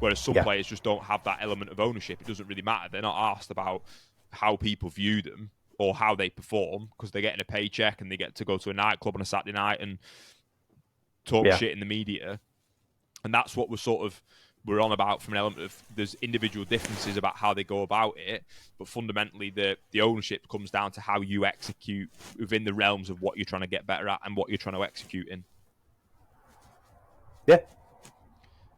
Whereas some players just don't have that element of ownership. It doesn't really matter. They're not asked about how people view them. or how they perform because they're getting a paycheck and they get to go to a nightclub on a Saturday night and talk shit in the media. And that's what we're on about from an element of there's individual differences about how they go about it, but fundamentally the ownership comes down to how you execute within the realms of what you're trying to get better at and what you're trying to execute in. Yeah.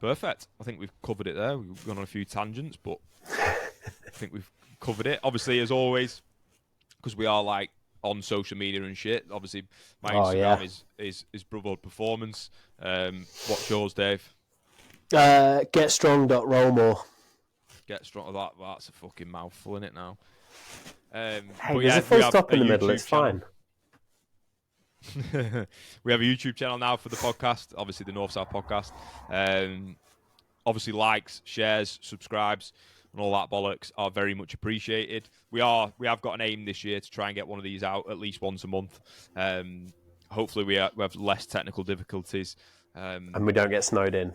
Perfect. I think we've covered it there. We've gone on a few tangents, but I think we've covered it. Obviously, as always, because we are like on social media and shit. Obviously, my Instagram is Brotherhood Performance. What's yours, Dave? Getstrong.rollmore. Get strong. That's a fucking mouthful, isn't it now? Hey, there's a full stop in the middle. It's fine. We have a YouTube channel now for the podcast. Obviously, the North South Podcast. Obviously, likes, shares, subscribes, and all that bollocks are very much appreciated. We have got an aim this year to try and get one of these out at least once a month. Hopefully, we have less technical difficulties. And we don't get snowed in.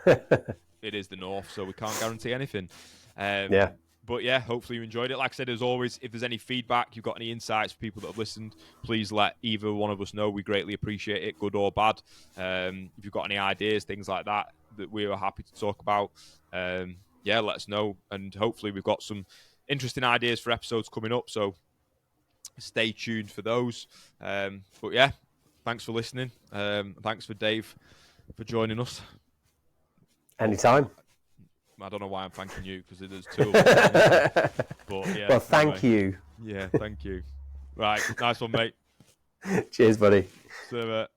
But it is the North, so we can't guarantee anything. But yeah, hopefully you enjoyed it. Like I said, as always, if there's any feedback, you've got any insights for people that have listened, please let either one of us know. We greatly appreciate it, good or bad. If you've got any ideas, things like that we are happy to talk about, let us know. And hopefully we've got some interesting ideas for episodes coming up, so stay tuned for those. But yeah, thanks for listening. Thanks for Dave for joining us. Anytime. I don't know why I'm thanking you because there's two of us. But yeah. Well, thank you. Yeah, thank you. Right, nice one, mate. Cheers, buddy. See you, mate.